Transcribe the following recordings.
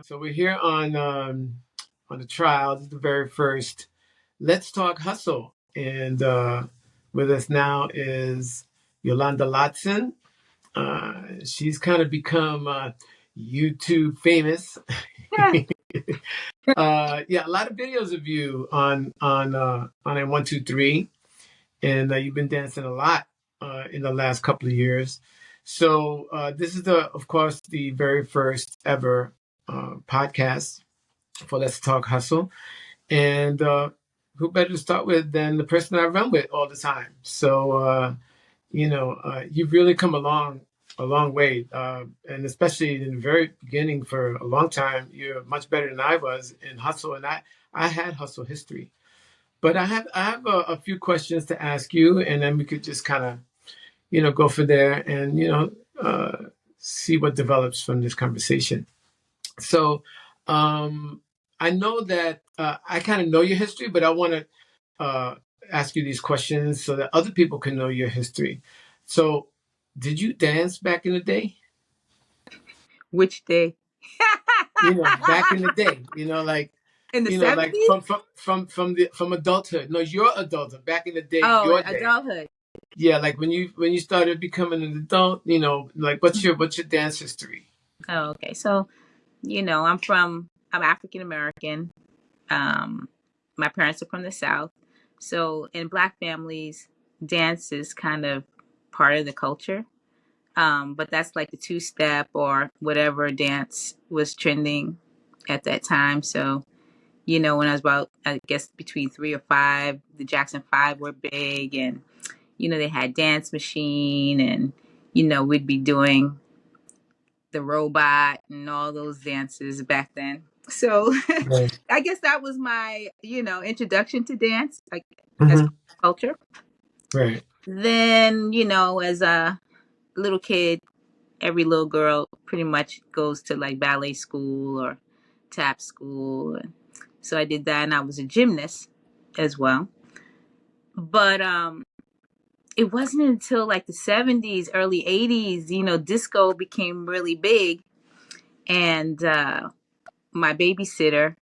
So we're here on the trial. This is the very first Let's Talk Hustle, and with us now is Yolanda Lotson. She's kind of become YouTube famous. Yeah, a lot of videos of you on a 1, 2, 3, and you've been dancing a lot in the last couple of years. So this is of course, the very first ever podcast for Let's Talk Hustle, and who better to start with than the person I run with all the time? So you've really come a long way, and especially in the very beginning for a long time, you're much better than I was in hustle, and I had hustle history. But I have a few questions to ask you, and then we could just kind of go for there and see what develops from this conversation. So I know that I kind of know your history, but I want to ask you these questions so that other people can know your history. So, did you dance back in the day? Which day? Back in the day, like In the like 70s? from adulthood. No, your adulthood. Back in the day, Oh, your day. adulthood. Yeah, like when you started becoming an adult. Like what's your dance history? Oh, okay. So, I'm African American. Um, my parents are from the South. So in Black families, dance is kind of part of the culture. But that's like the two-step or whatever dance was trending at that time. So, when I was about, I guess, between 3 or 5, the Jackson 5 were big, and they had Dance Machine, and we'd be doing the robot and all those dances back then. So Right. I guess that was my, introduction to dance, like as Hmm. culture. Right. Then, as a little kid, every little girl pretty much goes to like ballet school or tap school. And so I did that, and I was a gymnast as well. But it wasn't until like the 70s, early 80s, disco became really big. And my babysitter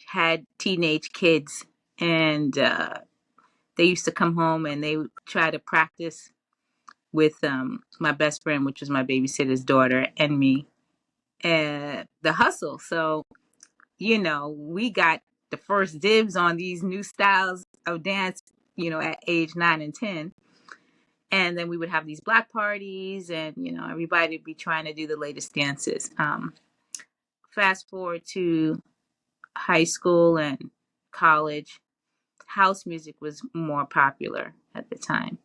had teenage kids, and they used to come home and they would try to practice with my best friend, which was my babysitter's daughter, and me, the hustle. So, we got the first dibs on these new styles of dance, at age 9 and 10. And then we would have these black parties, and everybody would be trying to do the latest dances. Fast forward to high school and college, house music was more popular at the time.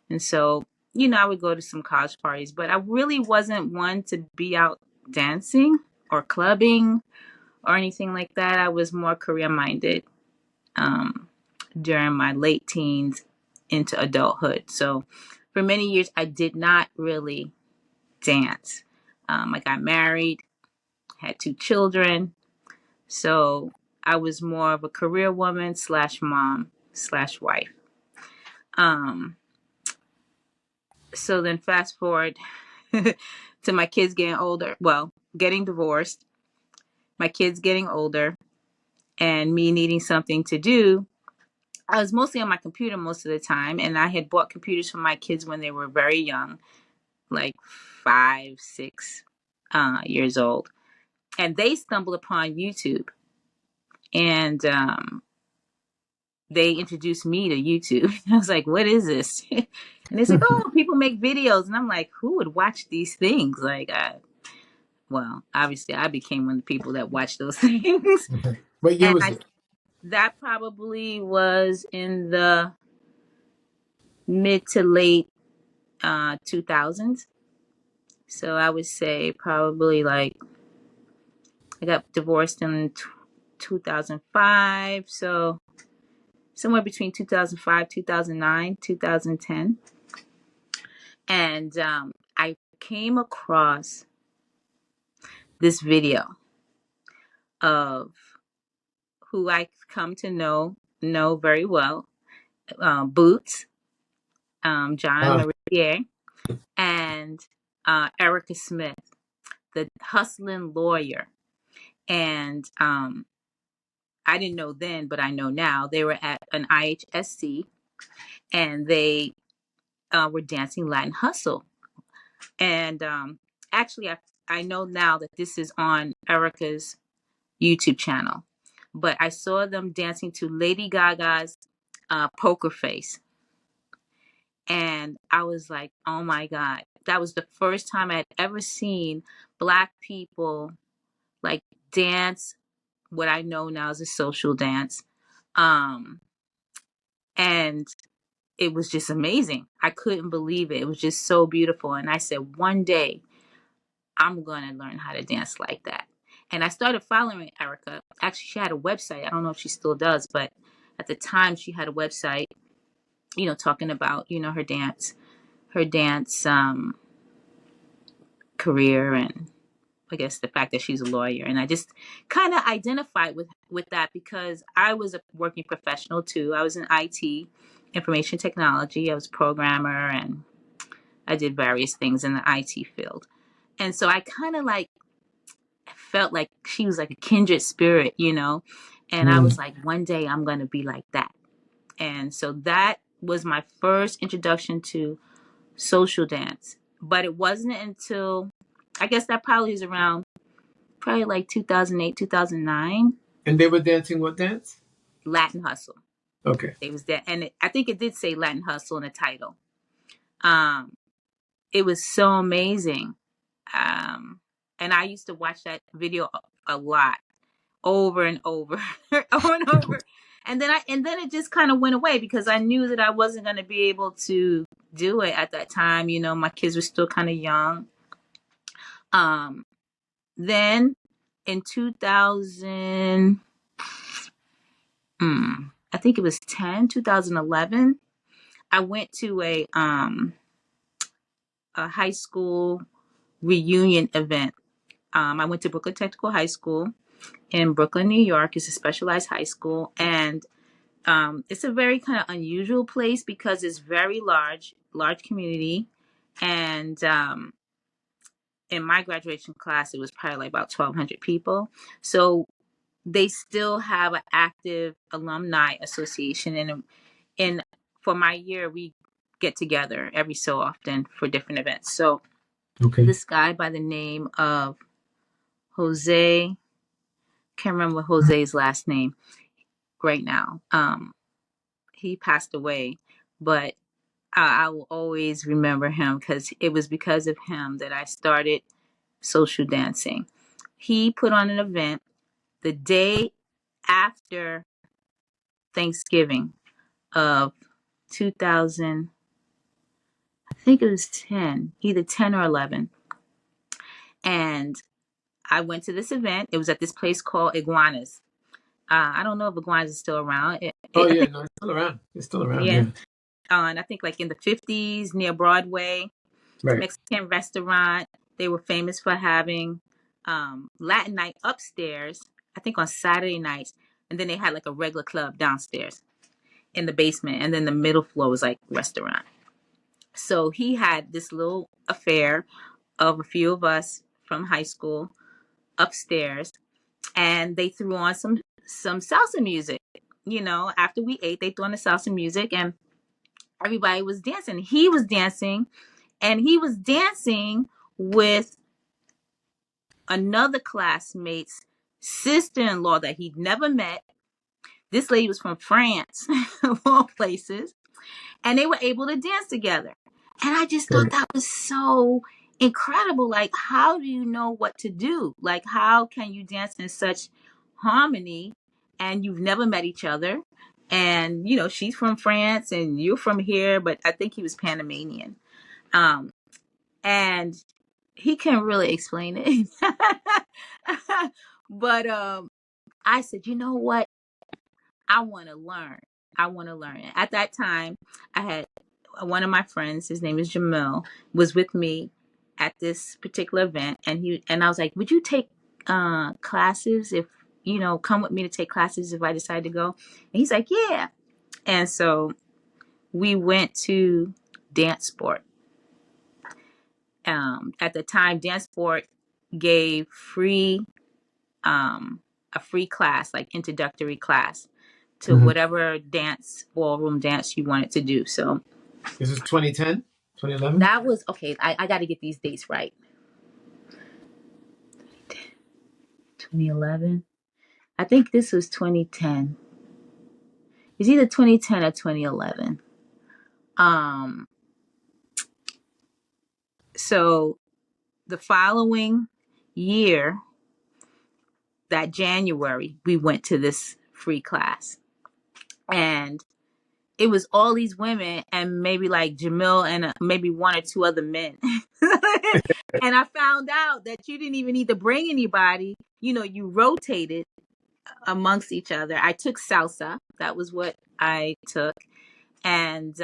And so, I would go to some college parties, but I really wasn't one to be out dancing or clubbing or anything like that. I was more career minded during my late teens into adulthood. So for many years, I did not really dance. I got married, had 2 children. So I was more of a career woman slash mom slash wife. So then fast forward to my kids getting older. Well, getting divorced, my kids getting older, and me needing something to do. I was mostly on my computer most of the time, and I had bought computers for my kids when they were very young, like 5, 6 years old. And they stumbled upon YouTube, and they introduced me to YouTube. I was like, what is this? And it's like, oh, people make videos. And I'm like, who would watch these things? Like, well, obviously I became one of the people that watch those things. What year And was it? that probably was in the mid to late 2000s. So I would say probably like I got divorced in 2005. So somewhere between 2005, 2009, 2010. And I came across this video of who I come to know very well, Boots, John Uh, Marie, and Erica Smith, the hustling lawyer. And I didn't know then, but I know now. They were at an IHSC, and they were dancing Latin Hustle. And actually, I know now that this is on Erica's YouTube channel, but I saw them dancing to Lady Gaga's Poker Face. And I was like, oh my God, that was the first time I'd ever seen Black people like dance what I know now as a social dance. Um, and it was just amazing. I couldn't believe it. It was just so beautiful. And I said, one day I'm going to learn how to dance like that. And I started following Erica. Actually, she had a website. I don't know if she still does, but at the time she had a website, talking about, her dance career, and I guess the fact that she's a lawyer. And I just kind of identified with that because I was a working professional too. I was in IT, information technology. I was a programmer, and I did various things in the IT field. And so I kind of like felt like she was like a kindred spirit. And I was Mm. like, one day I'm going to be like that. And so that was my first introduction to social dance. But it wasn't until, I guess that probably is around probably like 2008, 2009, And they were dancing what dance? Latin Hustle. Okay. It was that. And I think it did say Latin Hustle in the title. Um, it was so amazing. Um, and I used to watch that video a lot, over and over, over and over. And then it just kind of went away because I knew that I wasn't going to be able to do it at that time. My kids were still kind of young. Um, then in 2000, I think it was 2011, I went to a high school reunion event. I went to Brooklyn Technical High School in Brooklyn, New York. It's a specialized high school, and it's a very kind of unusual place because it's very large community. And in my graduation class, it was probably like about 1,200 people. So they still have an active alumni association, and for my year, we get together every so often for different events. So Okay. this guy by the name of Jose, can't remember Jose's last name right now. He passed away, but I will always remember him because it was because of him that I started social dancing. He put on an event the day after Thanksgiving of 2000, I think it was 10, either 10 or 11. And I went to this event. It was at this place called Iguanas. I don't know if Iguanas is still around. Oh I yeah, think, no, it's still around. It's still around. yeah. Yeah. And I think like in the 50s near Broadway, Right. Mexican restaurant. They were famous for having Latin night upstairs, I think on Saturday nights. And then they had like a regular club downstairs in the basement. And then the middle floor was like restaurant. So he had this little affair of a few of us from high school upstairs, and they threw on some salsa music. After we ate, they threw on the salsa music, and everybody was dancing. He was dancing, and he was dancing with another classmate's sister-in-law that he'd never met. This lady was from France, of all places, and they were able to dance together. And I just thought Right. that was so incredible. Like, how do you know what to do? Like, how can you dance in such harmony and you've never met each other? And, she's from France and you're from here, but I think he was Panamanian. Um, and he can not really explain it. But I said, you know what? I want to learn. I want to learn. At that time, I had one of my friends, his name is Jamil, was with me at this particular event, and I was like, "Would you take classes if come with me to take classes if I decide to go?" And he's like, "Yeah." And so we went to dance sport. At the time, dance sport gave free a free class, like introductory class to Hmm. whatever dance, ballroom dance you wanted to do. So This is 2010, 2011. that was okay. I got to get these dates right. 2011. I think this was 2010. It's either 2010 or 2011. Um, so the following year, that January, we went to this free class. And it was all these women and maybe like Jamil and maybe one or two other men. And I found out that you didn't even need to bring anybody. You know, you rotated amongst each other. I took salsa. That was what I took. And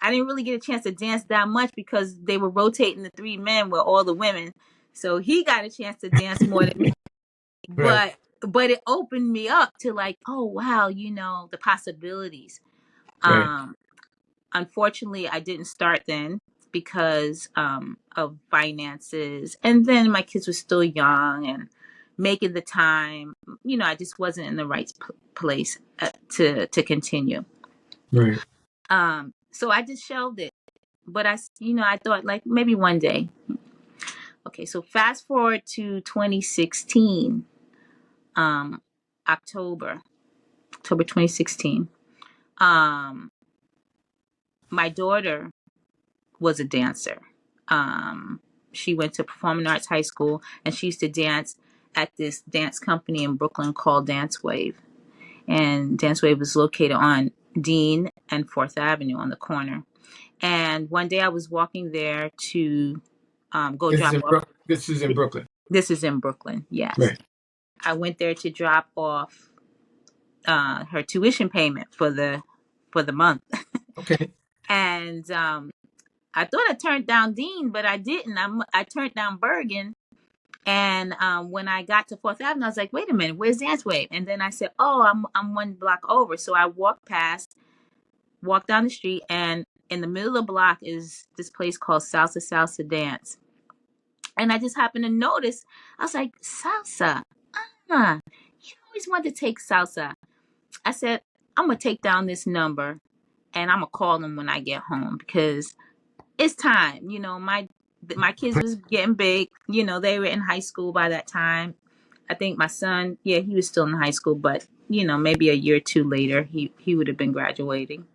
I didn't really get a chance to dance that much because they were rotating the three men with all the women. So he got a chance to dance more than me. Right, But it opened me up to like, oh wow, you know, the possibilities. right, Um, Unfortunately, I didn't start then because of finances, and then my kids were still young and making the time. You know, I just wasn't in the right place to continue. right. So I just shelved it. But I thought like maybe one day. Okay, so fast forward to 2016, um, October, October 2016. Um, my daughter was a dancer. Um, she went to Performing Arts High School, and she used to dance at this dance company in Brooklyn called Dance Wave. And Dance Wave was located on Dean and Fourth Avenue on the corner. And one day I was walking there to go This is drop in off. This is in Brooklyn. This is in Brooklyn, yes. Right. I went there to drop off her tuition payment for the month, Okay. and I thought I turned down Dean, but I didn't. I turned down Bergen. And when I got to Fourth Avenue, I was like, "Wait a minute, where's Dance Wave?" And then I said, "Oh, I'm one block over." So I walked down the street, and in the middle of the block is this place called Salsa Dance. And I just happened to notice. I was like, "Salsa, you always wanted to take salsa." I said, "I'm gonna take down this number, and I'm gonna call them when I get home because it's time." You know, my kids was getting big. You know, they were in high school by that time. I think my son, yeah, he was still in high school, but you know, maybe a year or two later, he would have been graduating.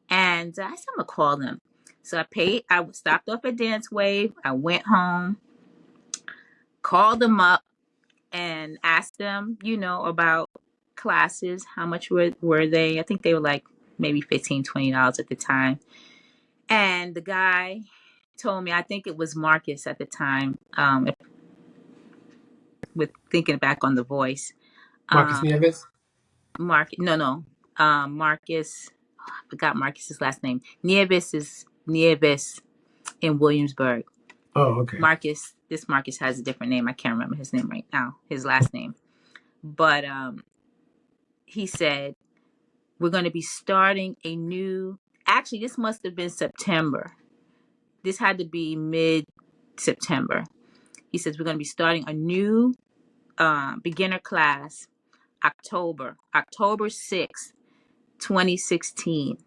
And I said, I'm gonna call them. So I paid. I stopped off at Dance Wave. I went home, called them up, and asked them, you know, about classes. How much were they? I think they were like maybe $15-$20 at the time. And the guy told me, I think it was Marcus at the time, with thinking back on the voice. Marcus Um, Nieves. no, Marcus, I forgot Marcus's last name. Nieves is Nieves in Williamsburg. Oh, okay. This Marcus has a different name. I can't remember his name right now, his last name. But he said, we're going to be starting a new, actually, this must have been September. This had to be mid September. He says, we're going to be starting a new beginner class October 6th, 2016.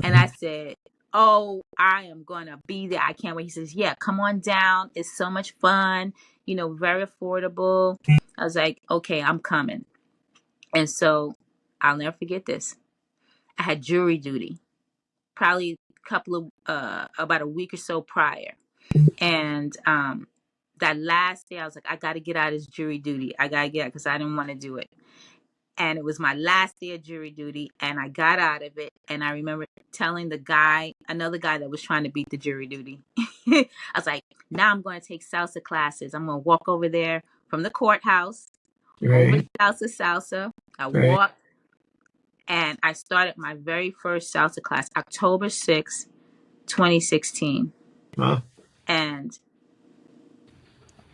And I said, oh, I am going to be there. I can't wait. He says, yeah, come on down. It's so much fun, you know, very affordable. I was like, okay, I'm coming. And so I'll never forget this. I had jury duty, probably about a week or so prior. And that last day, I was like, I got to get out of this jury duty. I got to get out because I didn't want to do it. And it was my last day of jury duty, and I got out of it. And I remember telling another guy that was trying to beat the jury duty, I was like, now I'm going to take salsa classes. I'm going to walk over there from the courthouse over to Right. Salsa. I Right. walked, and I started my very first salsa class October 6th, 2016. Wow. And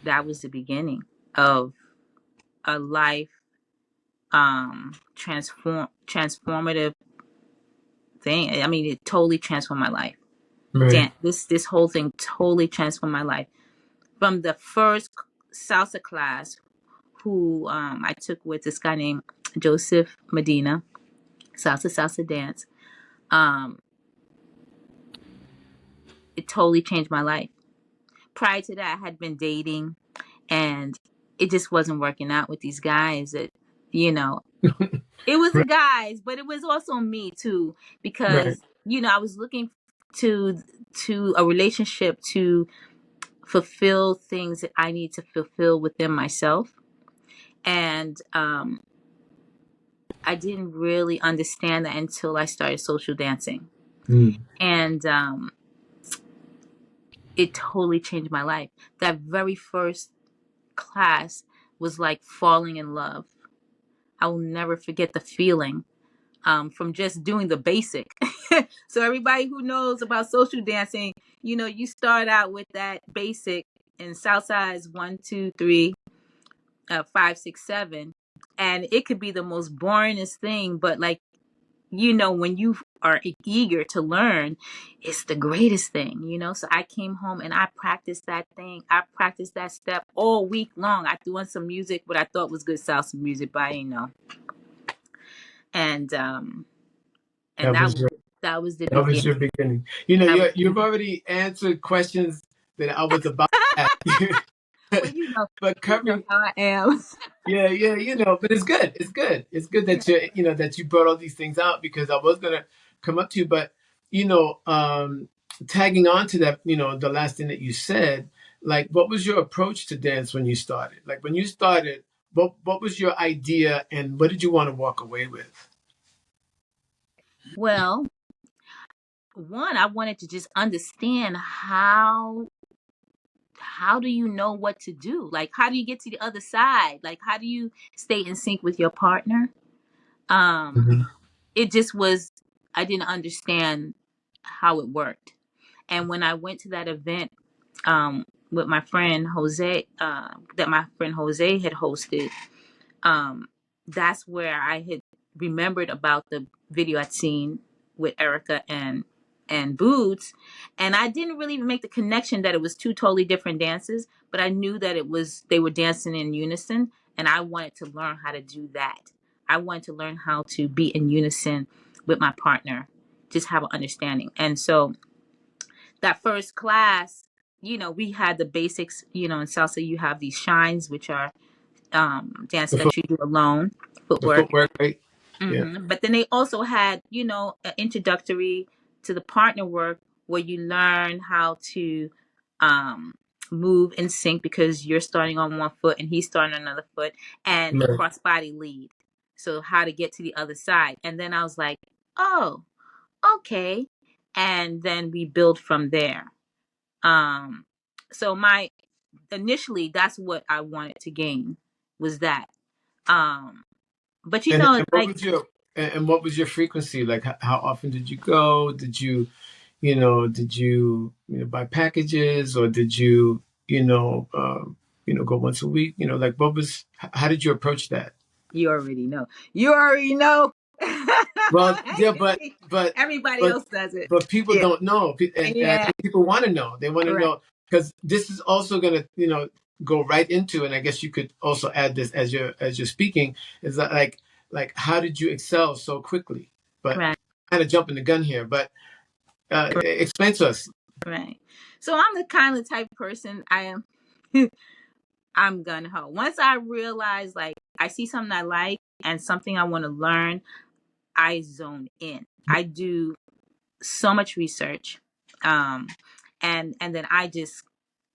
that was the beginning of a life transformative thing. I mean, it totally transformed my life. Right. This whole thing totally transformed my life. From the first salsa class who I took with this guy named Joseph Medina, Salsa Dance. Um, it totally changed my life. Prior to that, I had been dating, and it just wasn't working out with these guys. That you know, it was the Right. guys, but it was also me too, Right. because I was looking to a relationship to fulfill things that I need to fulfill within myself, and I didn't really understand that until I started social dancing, Mm. and it totally changed my life. That very first class was like falling in love. I will never forget the feeling from just doing the basic. So everybody who knows about social dancing, you start out with that basic, and Southside is 1, 2, 3, 5, 6, 7, and it could be the most boringest thing, but like when you are eager to learn, it's the greatest thing. So I came home and I practiced that thing. I practiced that step all week long. I threw on some music, what I thought was good salsa music, but I didn't know. And and That that was was your that was the that was beginning. your beginning. That was, You've already answered questions that I was about to ask you. well, But you know covering, how I am. yeah, yeah, but it's good. It's good. It's good that you brought all these things out, because I was gonna come up to you, but you know, tagging on to that, the last thing that you said, like, what was your approach to dance when you started? Like, when you started, what was your idea, and what did you want to walk away with? Well, one, I wanted to just understand how do you know what to do? Like, how do you get to the other side? Like, how do you stay in sync with your partner? Um, Hmm. it just was, I didn't understand how it worked. And when I went to that event with my friend Jose, that my friend Jose had hosted, um, that's where I had remembered about the video I'd seen with Erica and Boots, and I didn't really even make the connection that it was two totally different dances, but I knew that they were dancing in unison, and I wanted to learn how to do that. I wanted to learn how to be in unison with my partner, just have an understanding. And so that first class, we had the basics. In salsa, you have these shines, which are dance The foot, that you do alone, the footwork. footwork, right? Yeah, But then they also had, an introductory to the partner work where you learn how to um, move in sync, because you're starting on one foot and he's starting on another foot, and the right. cross body lead. So how to get to the other side. And then I was like, oh, okay. And then we build from there. Um, so initially that's what I wanted to gain, was that. Um, but And what like, was your and what was your frequency? Like, how often did you go? Did you buy packages, or did you go once a week? Like, how did you approach that? you already know. You already know. Well, yeah, but Everybody but else does it. but people Yeah. don't know, and I Yeah. think people want to know. They want to Right. know, because this is also going to go right into, and I guess you could also add this as you're speaking, is that, like, how did you excel so quickly? But Right. kind of jumping the gun here, but explain to us. Right. So I'm the kind of type of person I am. I'm gun ho. Once I realize, like, I see something I like and something I want to learn, I zone in. I do so much research, um, and then I just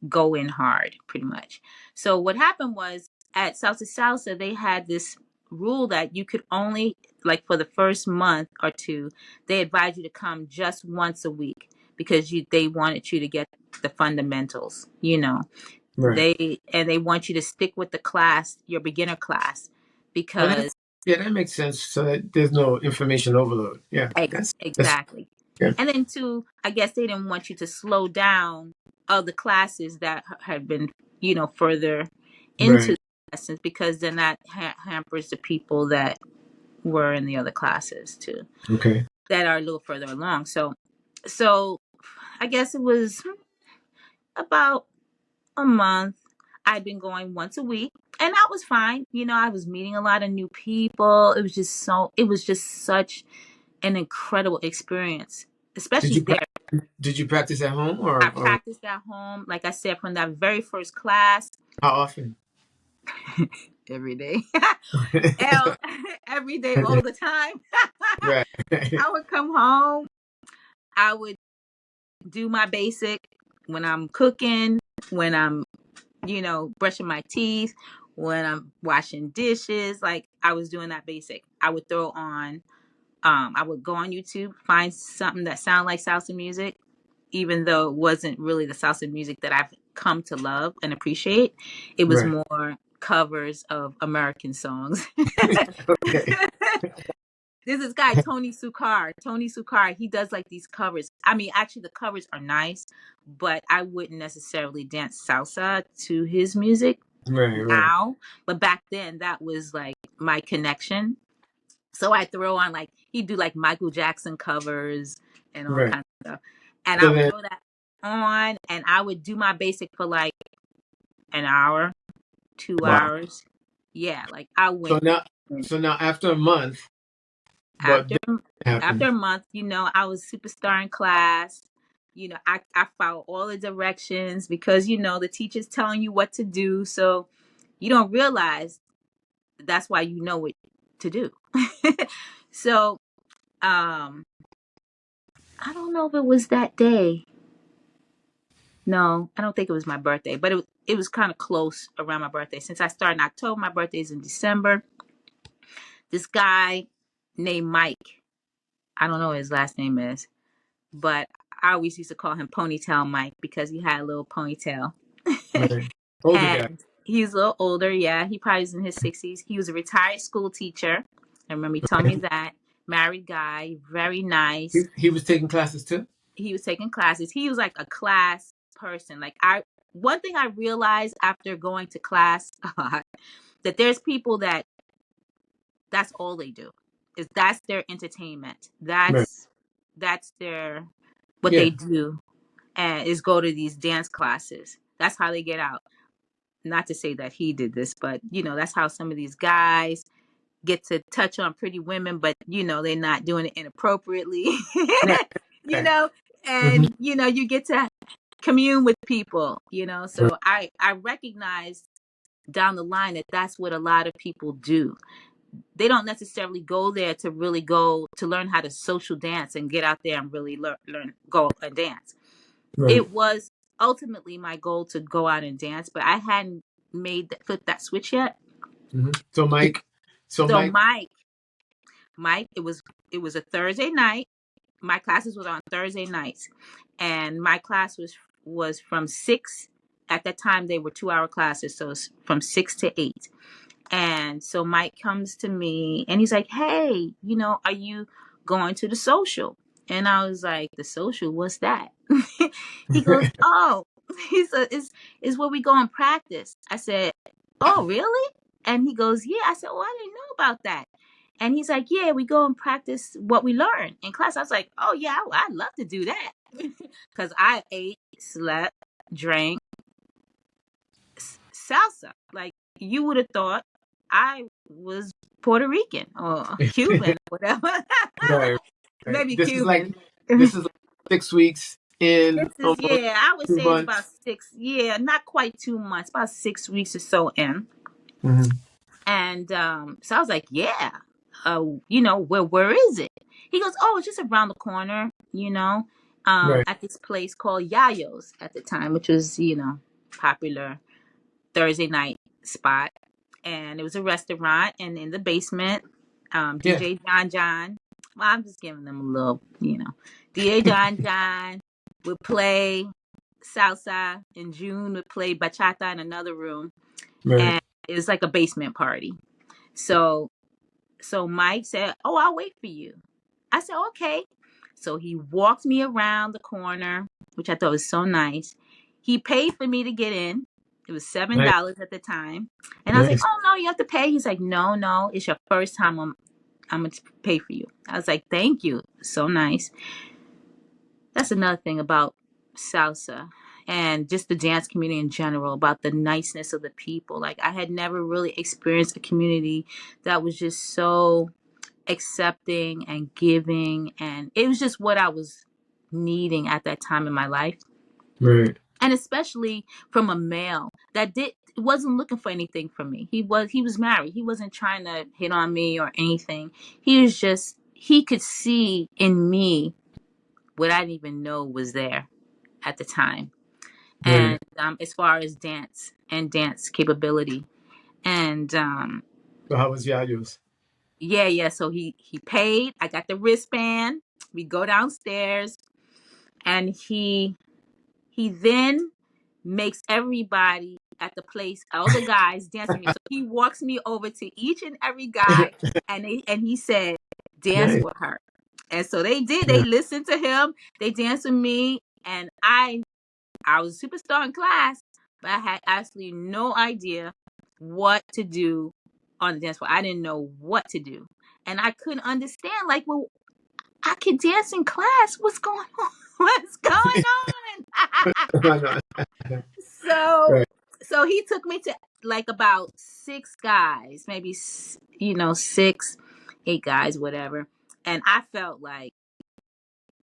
go in hard, pretty much. So what happened was, at Salsa, they had this rule that you could only, like, for the first month or two, they advised you to come just once a week, because they wanted you to get the fundamentals. Right. They want you to stick with the class, your beginner class, And because that makes sense. So that there's no information overload. Yeah, that's exactly. yeah. And then two, I guess they didn't want you to slow down other classes that had been, further into Right. the lessons, because then that hampers the people that were in the other classes too, Okay. that are a little further along. So I guess it was about a month. I'd been going once a week. and that was fine. I was meeting a lot of new people. It was just such an incredible experience, Did especially you there. did you practice at home I or practiced at home, like I said, from that very first class. how often? Every day. Hell, every day, all the time. Right. I would come home. I would do my basic when I'm cooking, when I'm, brushing my teeth, when I'm washing dishes. Like I was doing that basic. I would throw on, I would go on YouTube, find something that sounded like salsa music, even though it wasn't really the salsa music that I've come to love and appreciate. It was Right. more covers of American songs. Okay. There's this guy, Tony Sukar. Tony Sukar, he does like these covers. I mean, actually, the covers are nice, but I wouldn't necessarily dance salsa to his music Right, right, now. But back then, that was like my connection. So I throw on like, he'd do like Michael Jackson covers and all right. kinds of stuff. And I So would then, throw that on and I would do my basic for like an hour, two wow. hours. Yeah, like I So went now, in. so now after a month, what after then after happened? a month, I was superstar in class. I followed all the directions because the teacher's telling you what to do, so you don't realize that's why you know what to do. So I don't know if it was that day. No, I don't think it was my birthday, but it was kind of close around my birthday. Since I started in October, my birthday is in December. This guy named Mike, I don't know what his last name is, but I always used to call him Ponytail Mike because he had a little ponytail. Right. Older guy. And he's a little older, yeah. He probably was in his 60s. He was a retired school teacher. I remember he told me that. Married guy, very He, nice. he was taking classes too? He was taking classes. He was like a class person. Like one thing I realized after going to class that there's people that's all they do. That's their entertainment. Right. That's their what Yeah. they do and is go to these dance classes. That's how they get out. Not to say that he did this, but that's how some of these guys get to touch on pretty women, but they're not doing it inappropriately. Right. you Right. know, Hmm. and you get to commune with people. Right. So I recognize down the line that that's what a lot of people do. They don't necessarily go there to really go to learn how to social dance and get out there and really learn go and dance. Right. It was ultimately my goal to go out and dance, but I hadn't made that flip that switch yet. Hmm. So Mike, so So Mike, Mike, it was a Thursday night. My classes was on Thursday nights, and my class was from 6. At that time, they were 2-hour classes, so it's from 6 to 8. And so Mike comes to me and he's like, "Hey, are you going to the social?" And I was like, "The social? What's that?" He goes, "Oh," he said, "is where we go and practice." I said, "Oh, really?" And he goes, "Yeah." I said, "Oh, I didn't know about that." And he's like, "Yeah, we go and practice what we learn in class." I was like, "Oh yeah, I'd love to do that," because I ate, slept, drank salsa. Like you would have thought I was Puerto Rican or Cuban or whatever. right, right. Maybe Cuban. This is like 6 weeks in, This is, almost yeah, I would two say it's about months. 6, yeah, not quite 2 months, about 6 weeks or so in. Hmm. And so I was like, yeah, where is it? He goes, oh, it's just around the corner, Right. at this place called Yayo's at the time, which was, popular Thursday night spot. And it was a restaurant, and in the basement, Yeah. DJ John John. Well, I'm just giving them a little, DJ John John would play salsa, and June would play bachata in another room, Right. and it was like a basement party. So, so Mike said, "Oh, I'll wait for you." I said, "Okay." So he walked me around the corner, which I thought was so nice. He paid for me to get in. It was seven Nice. dollars at the time, and I was like, Nice. "Oh no, you have to pay." He's like, "No, no, it's your first time. I'm gonna pay for you." I was like, "Thank you, so nice." That's another thing about salsa. and just the dance community in general, about the niceness of the people. Like, I had never really experienced a community that was just so accepting and giving, and it was just what I was needing at that time in my life. Right. And especially from a male that wasn't looking for anything from me. He was married. He wasn't trying to hit on me or anything. He could see in me what I didn't even know was there at the time. And Right. as far as dance capability, and So how was Yayo's? yeah. So he paid. I got the wristband. We go downstairs, and he then makes everybody at the place, all the guys, dance with me. So he walks me over to each and every guy, and he said, "Dance Nice. with her." And so they did. They Yeah. listened to him. They danced with me, and I was a superstar in class, but I had absolutely no idea what to do on the dance floor. I didn't know what to do, and I couldn't understand. Like, well, I can dance in class. What's going on? What's going on? Why not? so, Right. so he took me to like about six guys, maybe six, eight guys, whatever, and I felt like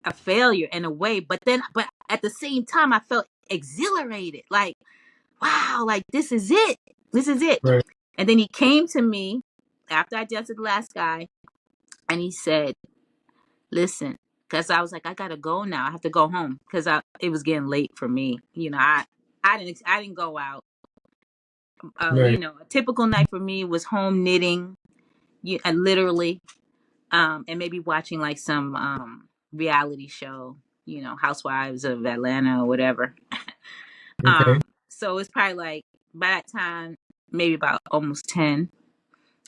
a failure in a way. But at the same time, I felt exhilarated. Like, wow, like this is it. This is it. Right. And then he came to me after I danced with the last guy, and he said, "Listen," because I was like, "I gotta go now. I have to go home," because it was getting late for me. I didn't go out. Right. A typical night for me was home knitting, literally, and maybe watching like some reality show, Housewives of Atlanta or whatever. Okay. So it's probably like by that time, maybe about almost 10,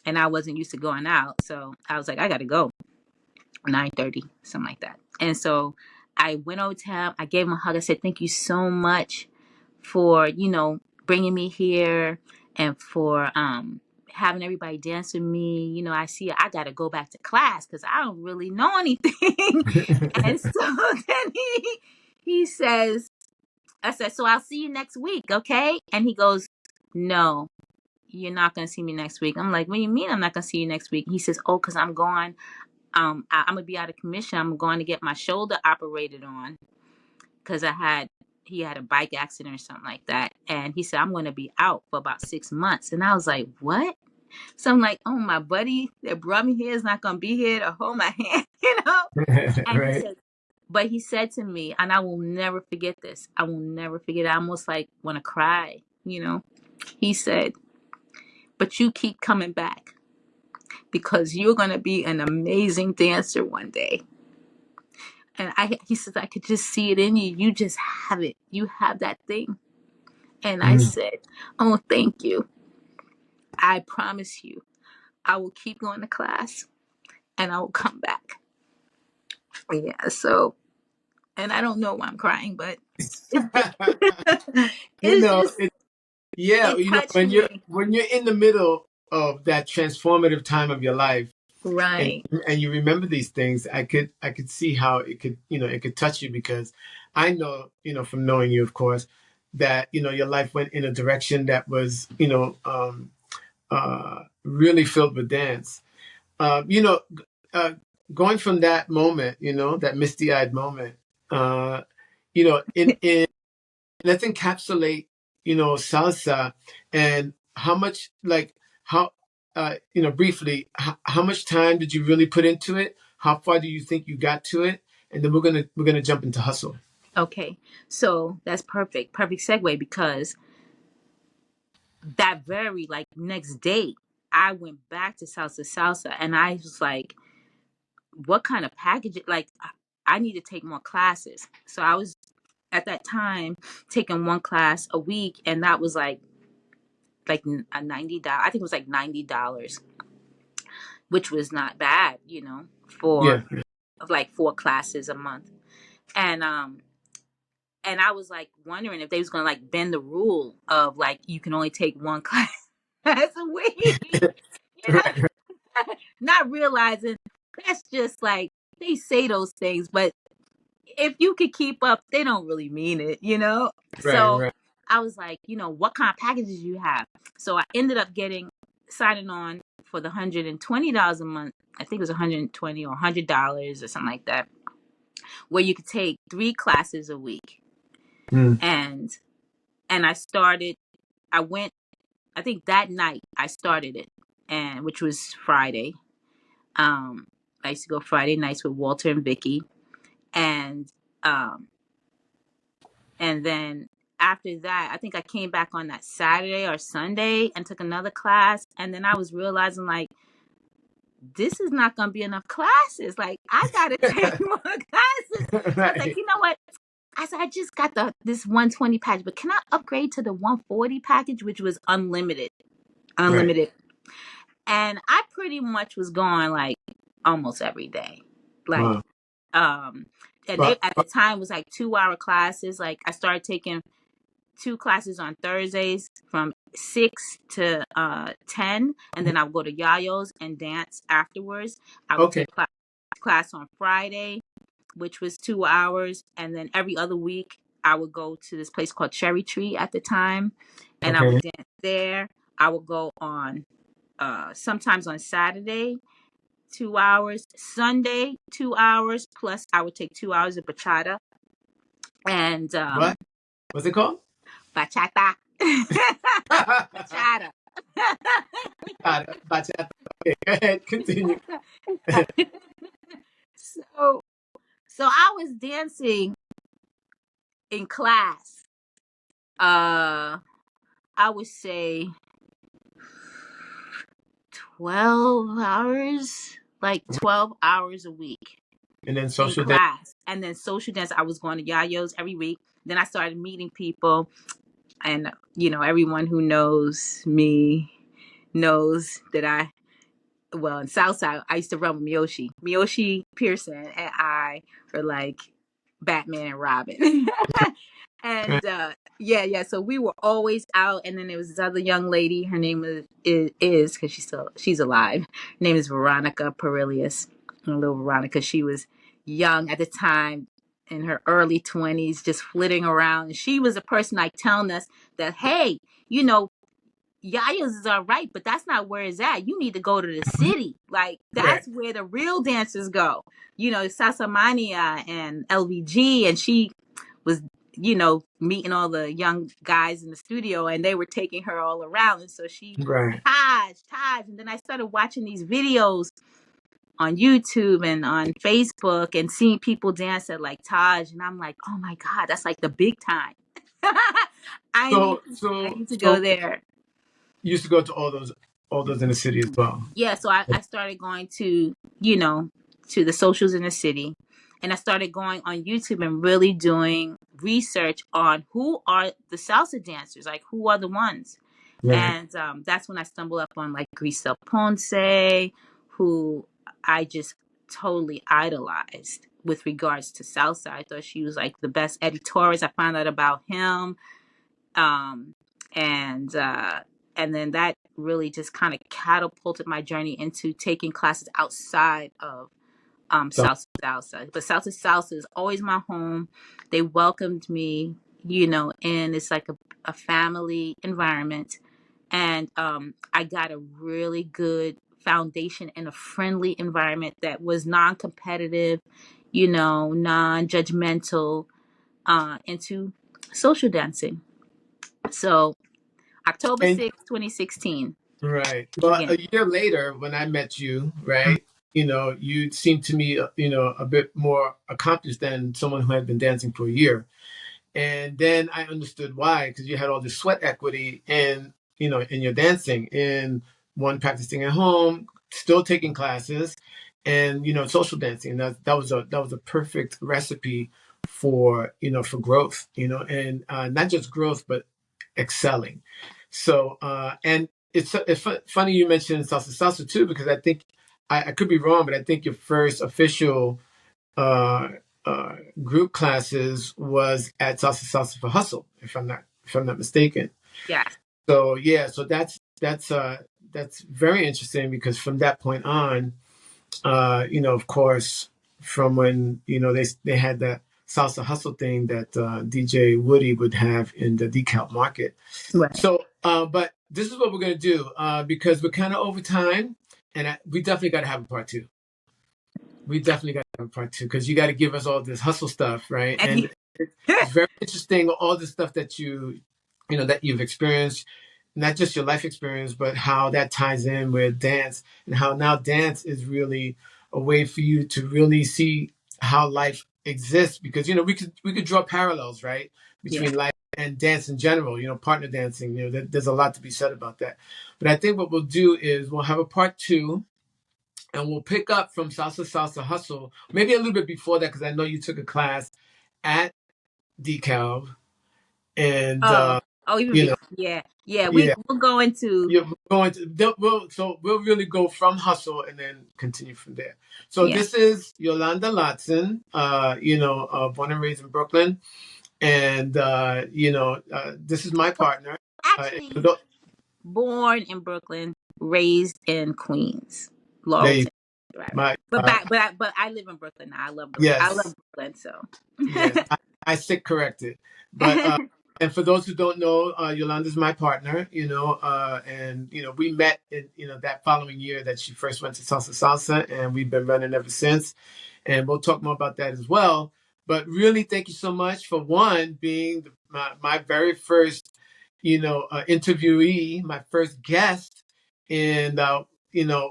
and I wasn't used to going out, so I was like, I gotta go. 9:30, something like that. And so I went over to him. I gave him a hug. I said, "Thank you so much for bringing me here, and for having everybody dance with me. I see I got to go back to class because I don't really know anything." And so then he says, I said, "So I'll see you next week, okay?" And he goes, "No, you're not going to see me next week." I'm like, "What do you mean I'm not going to see you next week?" He says, "Oh, because I'm going. I'm gonna be out of commission. I'm going to get my shoulder operated on because he had a bike accident or something like that." And he said, "I'm going to be out for about 6 months." And I was like, "What?" So I'm like, "Oh, my buddy that brought me here is not going to be here to hold my hand, you know?" And Right. he said to me, and I will never forget this. I will never forget it. I almost like want to cry. He said, "But you keep coming back because you're going to be an amazing dancer one day." And he says, "I could just see it in you. You just have it. You have that thing." And I Mm. said, "Oh, thank you. I promise you, I will keep going to class and I will come back." Yeah. So, and I don't know why I'm crying, but it's just, You it's know, just, yeah, it touched when me. you're in the middle of that transformative time of your life, and Right. you remember these things, I could see how it could, it could touch you, because I know, from knowing you, of course, that your life went in a direction that was, really filled with dance. Uh, you know, uh, Going from that moment, that misty-eyed moment, in let's encapsulate, salsa, and how much, like, how, briefly, how much time did you really put into it? How far do you think you got to it? And then we're gonna jump into hustle. Okay. So that's perfect. Perfect segue, because that very like next day, I went back to Salsa, and I was like, what kind of package? Like, I need to take more classes. So I was at that time taking one class a week, and that was like a $90. I think it was like $90, which was not bad, for Yeah. like four classes a month. And I was like wondering if they was gonna like bend the rule of like you can only take one class a week, you Right. know, not realizing that's just like they say those things, but if you could keep up, they don't really mean it, you know? Right, So right. I was like, what kind of packages you have? So I ended up signing on for the $120 a month. I think it was 120 or $100 or something like that, where you could take 3 classes a week. Mm. And I started, I went, I think that night I started it, and which was Friday. Um, I used to go Friday nights with Walter and Vicky, and um, then after that, I think I came back on that Saturday or Sunday and took another class, and then I was realizing like this is not gonna be enough classes. Like I gotta take more classes. So I was like, Right, you know what? I said I just got this 120 package, but can I upgrade to the 140 package, which was unlimited, right. unlimited? And I pretty much was going like almost every day, like Wow. um, and they But at the time was like 2 hour classes. Like I started taking 2 classes on Thursdays from 6 to 10, and then I would go to Yayo's and dance afterwards. I would okay, take class on Friday, which was 2 hours, and then every other week I would go to this place called Cherry Tree at the time, and I okay, would dance there. I would go on sometimes on Saturday 2 hours, Sunday 2 hours, plus I would take 2 hours of bachata and what? What's it called? bachata. Bachata. Bachata. Okay, go ahead, continue. so I was dancing in class. I would say 12 hours, like 12 hours a week And then in social dance. class. And then social dance, I was going to Yayo's every week. Then I started meeting people, and everyone who knows me knows that in Southside, I used to run with Miyoshi Pearson, and I were like Batman and Robin. And yeah, so we were always out. And then there was this other young lady. Her name is because she's alive. Her name is Veronica Perillius. Little Veronica. She was young at the time, in her early 20s, just flitting around. And she was a person like telling us that, hey, Yaya's is all right, but that's not where it's at. You need to go to the city. Like Right, that's where the real dancers go. Salsa Mania and LVG, and she was, meeting all the young guys in the studio, and they were taking her all around. And so she, right. Taj, and then I started watching these videos on YouTube and on Facebook and seeing people dance at like Taj, and I'm like, oh my God, that's like the big time. So, I so, need to go so there. you used to go to all those in the city as well. Yeah, so I started going to the socials in the city, and I started going on YouTube and really doing research on who are the salsa dancers, like who are the ones. Right, And that's when I stumbled up on like Grisel Ponce, who I just totally idolized with regards to salsa. I thought she was like the best. Eddie Torres, I found out about him. um, and then that really just kind of catapulted my journey into taking classes outside of so salsa. But salsa is always my home. They welcomed me, and it's like a family environment, and I got a really good foundation in a friendly environment that was non-competitive, non-judgmental, into social dancing. So and October 6th, 2016 right. Well, began. a year later, when I met you, right, you seemed to me, a bit more accomplished than someone who had been dancing for a year. And then I understood why, because you had all this sweat equity in your dancing, in one practicing at home, still taking classes, and social dancing. That was a perfect recipe for growth, and not just growth, but excelling. So and it's funny you mentioned salsa too, because I think I could be wrong, but I think your first official uh, uh, group classes was at Salsa for Hustle, if I'm not mistaken. Yes. So yeah, so that's very interesting, because from that point on, of course, from when they had salsa hustle thing that DJ Woody would have in the decal market. Right. So, but this is what we're gonna do because we're kind of over time, and we definitely got to have a part two. We definitely got to have a part two because you got to give us all this hustle stuff, right? And And it's very interesting all the stuff that you know that you've experienced, not just your life experience, but how that ties in with dance and how now dance is really a way for you to really see how life exists because we could draw parallels, right, yeah. between life and dance in general, partner dancing, there's a lot to be said about that. But I think what we'll do is we'll have a part two and we'll pick up from Salsa Hustle, maybe a little bit before that, because I know you took a class at DeKalb, and Even you know, before. Yeah. Yeah. yeah, We'll go into. we're going to we'll really go from Hustle and then continue from there. So Yeah. this is Yolanda Lotson, born and raised in Brooklyn, and this is my partner. Actually, born in Brooklyn, raised in Queens, There you, Laurelton. Right. my But I live in Brooklyn now. I love Brooklyn. I yes. love Brooklyn. So. Yes, I sit corrected. But and for those who don't know, Yolanda's my partner, and we met in that following year that she first went to Salsa, and we've been running ever since. And we'll talk more about that as well. But really, thank you so much for one being my very first, interviewee, my first guest, and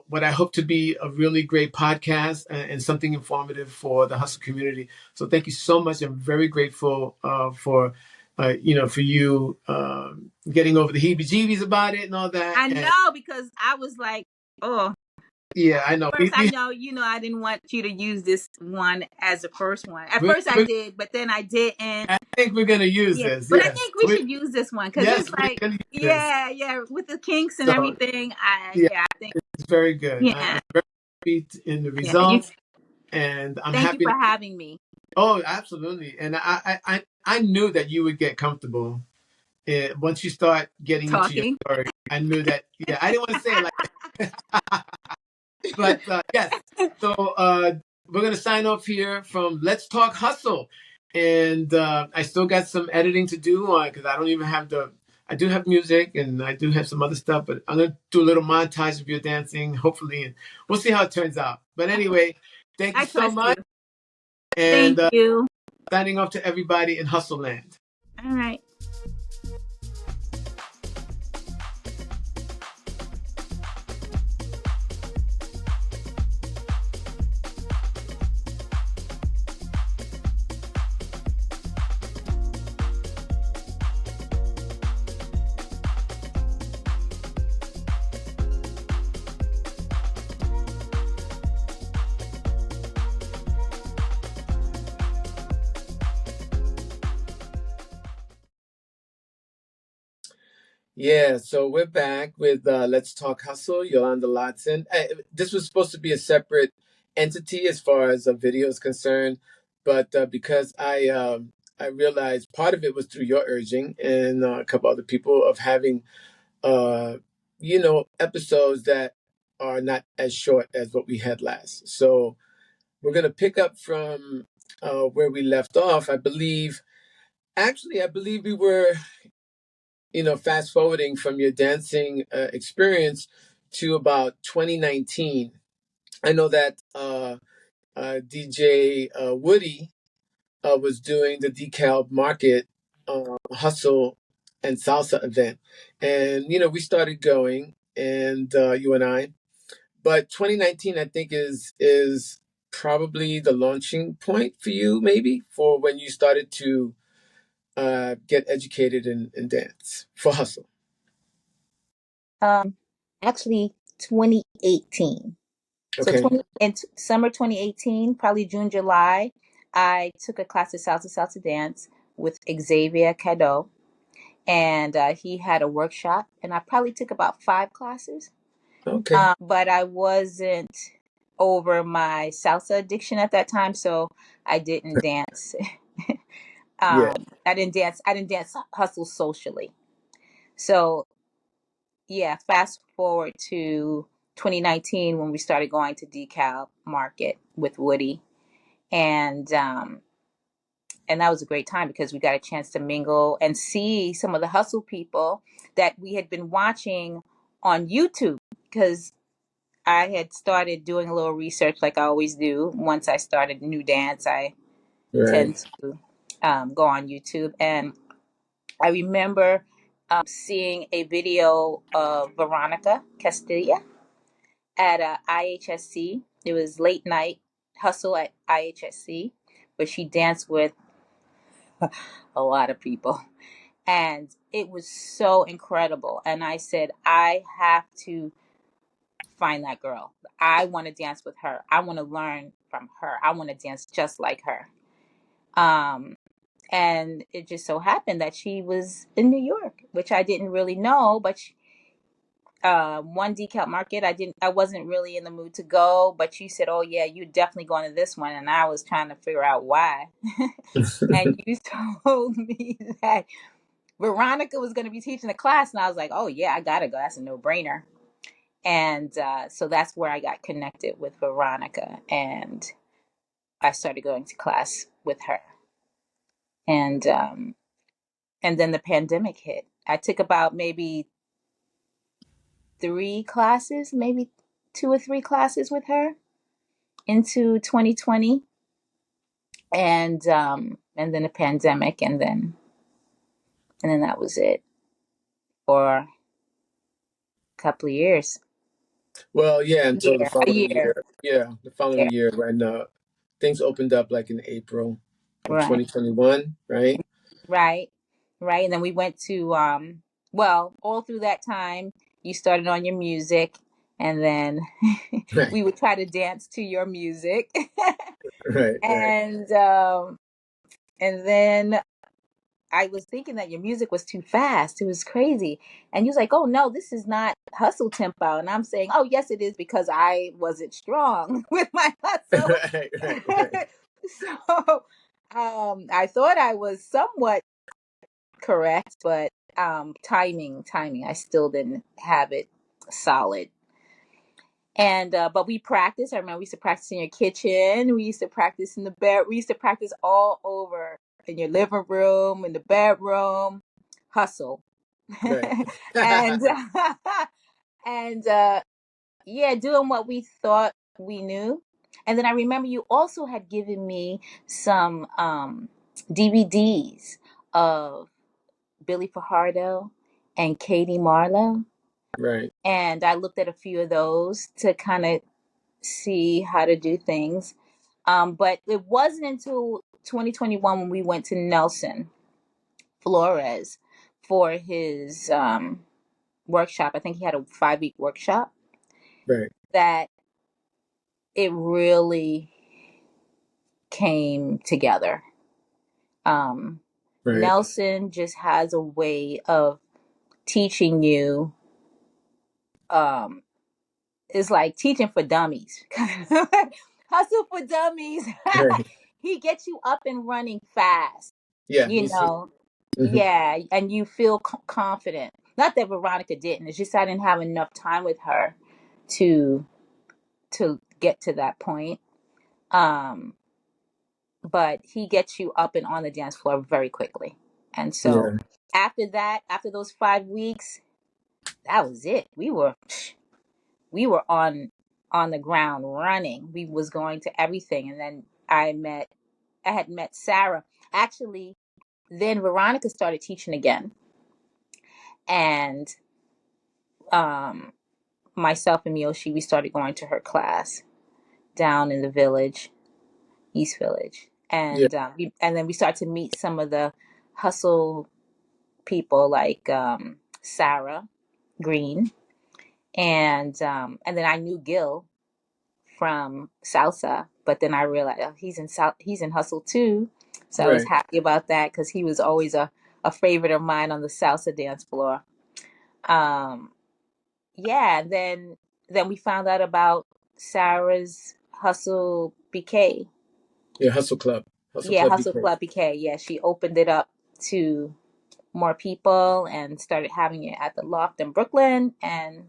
what I hope to be a really great podcast and something informative for the hustle community. So thank you so much. I'm very grateful for you getting over the heebie-jeebies about it and all that. I And know because I was like, oh. yeah, I know. First, I know, I didn't want you to use this one as the first one. At We first, I did, but then I didn't. I think we're gonna use Yeah, this. but I Yes, think we should use this one because yes, it's we're like, gonna use this. yeah, with the kinks and So everything. yeah, I think, it's very good. yeah, I'm very happy in the yeah. You, results, and I'm thank you happy. for having me Oh, absolutely. And I knew that you would get comfortable once you start getting into your talking. story. I knew that. Yeah, I didn't want to say it like, but yes. So we're gonna sign off here from Let's Talk Hustle, and I still got some editing to do because I don't even have the. I do have music and I do have some other stuff, but I'm gonna do a little montage of your dancing, hopefully, and we'll see how it turns out. But anyway, thank you I so trust you. much, and Thank you. signing off to everybody in Hustle Land. All right. Yeah, so we're back with Let's Talk Hustle, Yolanda Lotson. This was supposed to be a separate entity as far as a video is concerned, but because I realized part of it was through your urging and a couple other people of having episodes that are not as short as what we had last. So we're gonna pick up from where we left off. I believe, actually, I believe we were fast forwarding from your dancing experience to about 2019. I know that DJ Woody was doing the DeKalb Market Hustle and Salsa event. And, we started going, and you and I. But 2019, I think, is probably the launching point for you, maybe, for when you started to get educated in dance for Hustle. Actually, 2018. So Okay. summer 2018, probably June, July, I took a class of salsa dance with Xavier Cadeau, and he had a workshop, and I probably took about 5 classes. Okay. But I wasn't over my salsa addiction at that time, so I didn't dance. Yeah. I didn't dance. I didn't dance hustle socially. So yeah, fast forward to 2019 when we started going to DeKalb Market with Woody, and and that was a great time because we got a chance to mingle and see some of the hustle people that we had been watching on YouTube. Because I had started doing a little research, like I always do. Once I started new dance, I Right. tend to go on YouTube. And I remember seeing a video of Veronica Castilla at IHSC. It was late night hustle at IHSC, where she danced with a lot of people. And it was so incredible. And I said, I have to find that girl. I want to dance with her. I want to learn from her. I want to dance just like her. Um, and it just so happened that she was in New York, which I didn't really know. But one decal market, I wasn't really in the mood to go. But she said, "Oh yeah, you're definitely going to this one," and I was trying to figure out why. And you told me that Veronica was going to be teaching the class, and I was like, "Oh yeah, I gotta go. That's a no-brainer." And so that's where I got connected with Veronica, and I started going to class with her. And then the pandemic hit. I took about maybe 3 classes, maybe 2 or 3 classes with her into 2020, and then the pandemic, and then that was it for a couple of years. Well, yeah, until the A following year. year. Yeah, the following Yeah. year when things opened up like in April of Right. 2021, right? Right. Right. And then we went to well, all through that time you started on your music, and then Right, we would try to dance to your music. right, right, And then I was thinking that your music was too fast. It was crazy. And you was like, "Oh no, this is not hustle tempo." And I'm saying, "Oh yes it is, because I wasn't strong with my hustle." right, right, right, So I thought I was somewhat correct, but timing, I still didn't have it solid. And but we practiced. I remember we used to practice in your kitchen. We used to practice in the bed. We used to practice all over, in your living room, in the bedroom. Hustle. right. And and yeah, doing what we thought we knew. And then I remember you also had given me some DVDs of Billy Fajardo and Katie Marlowe. Right, And I looked at a few of those to kind of see how to do things. But it wasn't until 2021 when we went to Nelson Flores for his workshop. I think he had a 5-week workshop, right, that it really came together. Um, right, Nelson just has a way of teaching you. Um, it's like teaching for dummies. Hustle for dummies. right. He gets you up and running fast, Yeah, you he's know. mhm. Yeah, and you feel confident. Not that Veronica didn't. It's just I didn't have enough time with her to get to that point. Um, but he gets you up and on the dance floor very quickly. And so Yeah, after that, after those 5 weeks, that was it. We were on the ground running. We was going to everything. And then I had met Sarah. Actually, then Veronica started teaching again. And um myself and Miyoshi, we started going to her class down in the village, East Village. yeah, And then we started to meet some of the hustle people, like Sarah Green. And then I knew Gil from Salsa, but then I realized, oh, he's in hustle too. So I was right. happy about that, because he was always a favorite of mine on the salsa dance floor. Um, yeah, and then we found out about Sarah's Hustle BK. Yeah, Hustle Yeah, Club Hustle BK. Club BK. Yeah, she opened it up to more people and started having it at the loft in Brooklyn, and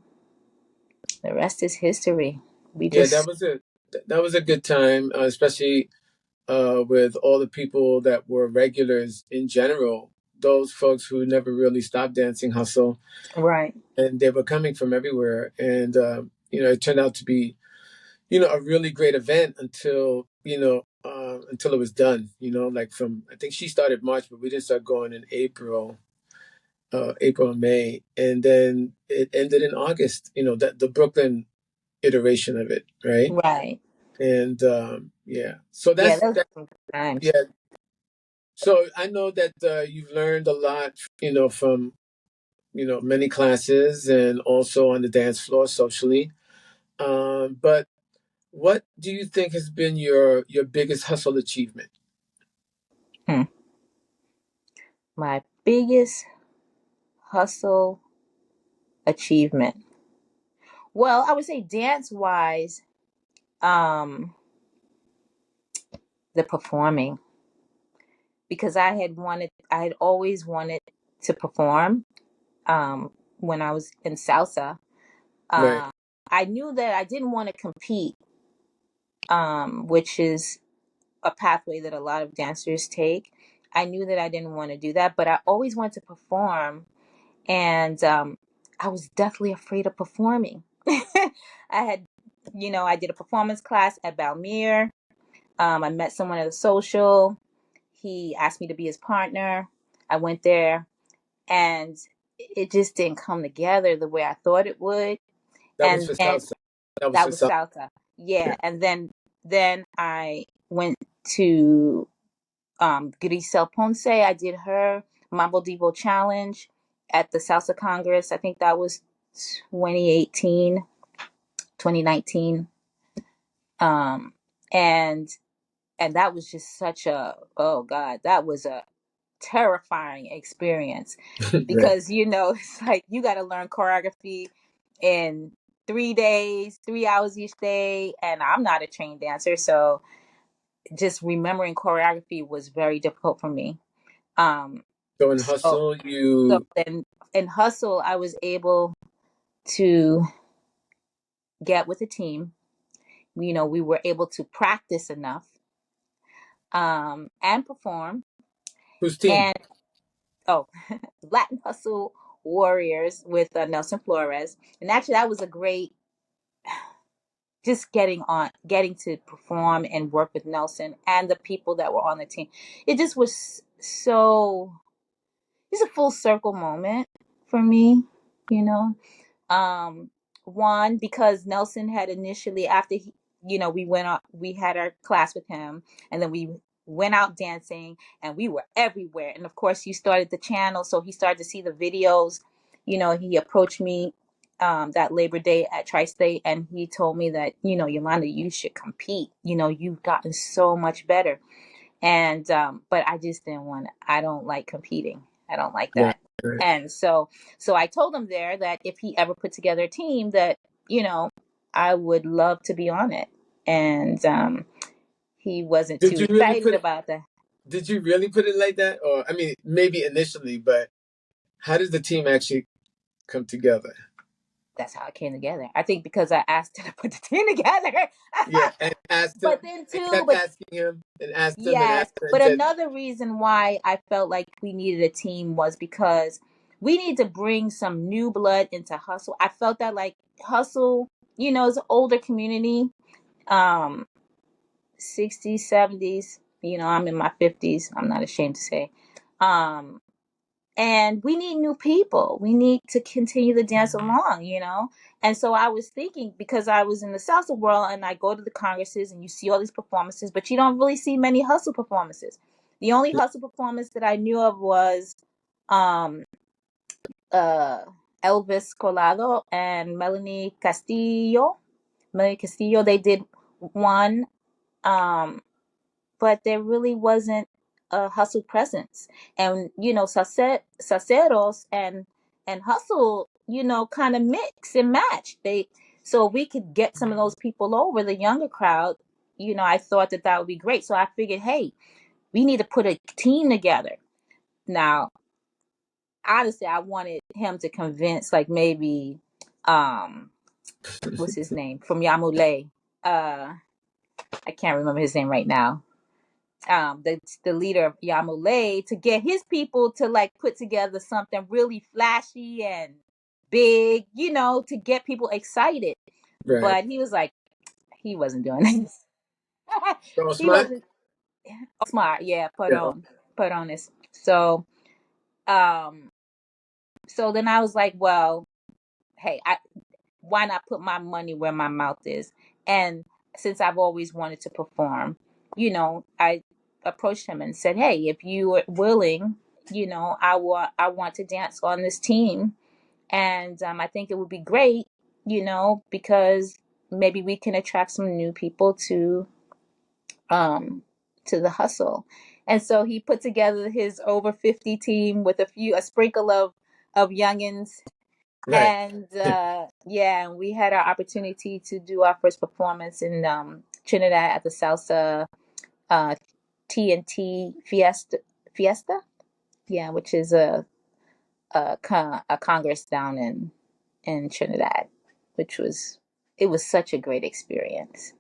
the rest is history. We Yeah, that just was a that was a good time, especially with all the people that were regulars in general, those folks who never really stopped dancing hustle, Right. and they were coming from everywhere. And it turned out to be a really great event until until it was done. Like from I think she started March, but we didn't start going in April and May, and then it ended in August. The Brooklyn iteration of it, right? Right. And yeah, so Yeah, that's those that. are some good times. Yeah, so I know that you've learned a lot, from many classes and also on the dance floor socially. But what do you think has been your biggest hustle achievement? Hmm. My biggest hustle achievement. Well, I would say dance wise, um, the performing, because I had always wanted to perform. When I was in salsa, Right. uh, I knew that I didn't want to compete, which is a pathway that a lot of dancers take. I knew that I didn't want to do that, but I always wanted to perform, and I was deathly afraid of performing. I had, I did a performance class at Balmere. I met someone at a social. He asked me to be his partner. I went there, and it just didn't come together the way I thought it would. That was And for then salsa. That was that for was salsa. salsa, yeah. Yeah. And then I went to Grisel Ponce. I did her Mambo Devo challenge at the Salsa Congress. I think that was 2018, 2019. Um, and and that was just such a, oh God, that was a terrifying experience, Right. because it's like you got to learn choreography in 3 days, 3 hours each day, and I'm not a trained dancer, so just remembering choreography was very difficult for me. Um, So in so hustle, so you then in hustle, I was able to get with a team. We were able to practice enough, and perform. whose team? And oh, Latin Hustle Warriors with Nelson Flores. And actually, that was a great, just getting to perform and work with Nelson and the people that were on the team. It just was so, it's a full circle moment for me, you know. Um, One, because Nelson had initially, after we had our class with him, and then we went out dancing, and we were everywhere. And of course, he started the channel, so he started to see the videos. He approached me that Labor Day at Tri-State, and he told me that, Yolanda, you should compete. You've gotten so much better. And but I just didn't want to. I don't like competing. I don't like Right. that. Right. And so I told him there that if he ever put together a team, that I would love to be on it. And he wasn't Did too you really excited put it? about that. Did you really put it like that? Or I mean, maybe initially, but how did the team actually come together? That's how it came together. I think because I asked him to put the team together. Yeah, and asked him, But then and too, kept but asking him, and asked him, and yes, asked him, and but said, another reason why I felt like we needed a team was because we need to bring some new blood into hustle. I felt that, like, hustle, is an older community, um, 60s, 70s. I'm in my 50s. I'm not ashamed to say. Um, and we need new people. We need to continue to dance along. And so I was thinking, because I was in the salsa world and I go to the congresses and you see all these performances, but you don't really see many hustle performances. The only hustle performance that I knew of was um, uh, Elvis Colado and Melanie Castillo. Melanie Castillo, they did one. Um, but there really wasn't a hustle presence. And salseros and hustle, kind of mix and match. So we could get some of those people over, the younger crowd. I thought that would be great. So I figured, hey, we need to put a team together. Now, honestly, I wanted him to convince, like, maybe um what's his name from Yamule. I can't remember his name right now. the leader of Yamule, to get his people to like put together something really flashy and big, to get people excited. Right. But he was like, he wasn't doing this. So He smart. wasn't smart. Yeah, Yeah. put on this. Um, so then I was like, well, hey, why not put my money where my mouth is? And since I've always wanted to perform, I approached him and said, hey, if you are willing, I want to dance on this team. And I think it would be great, because maybe we can attract some new people um, to the hustle. And so he put together his over 50 team with a sprinkle of youngins. Right. And yeah, we had our opportunity to do our first performance in Trinidad at the Salsa uh, TNT Fiesta, yeah, which is a congress down in Trinidad, which was it was such a great experience.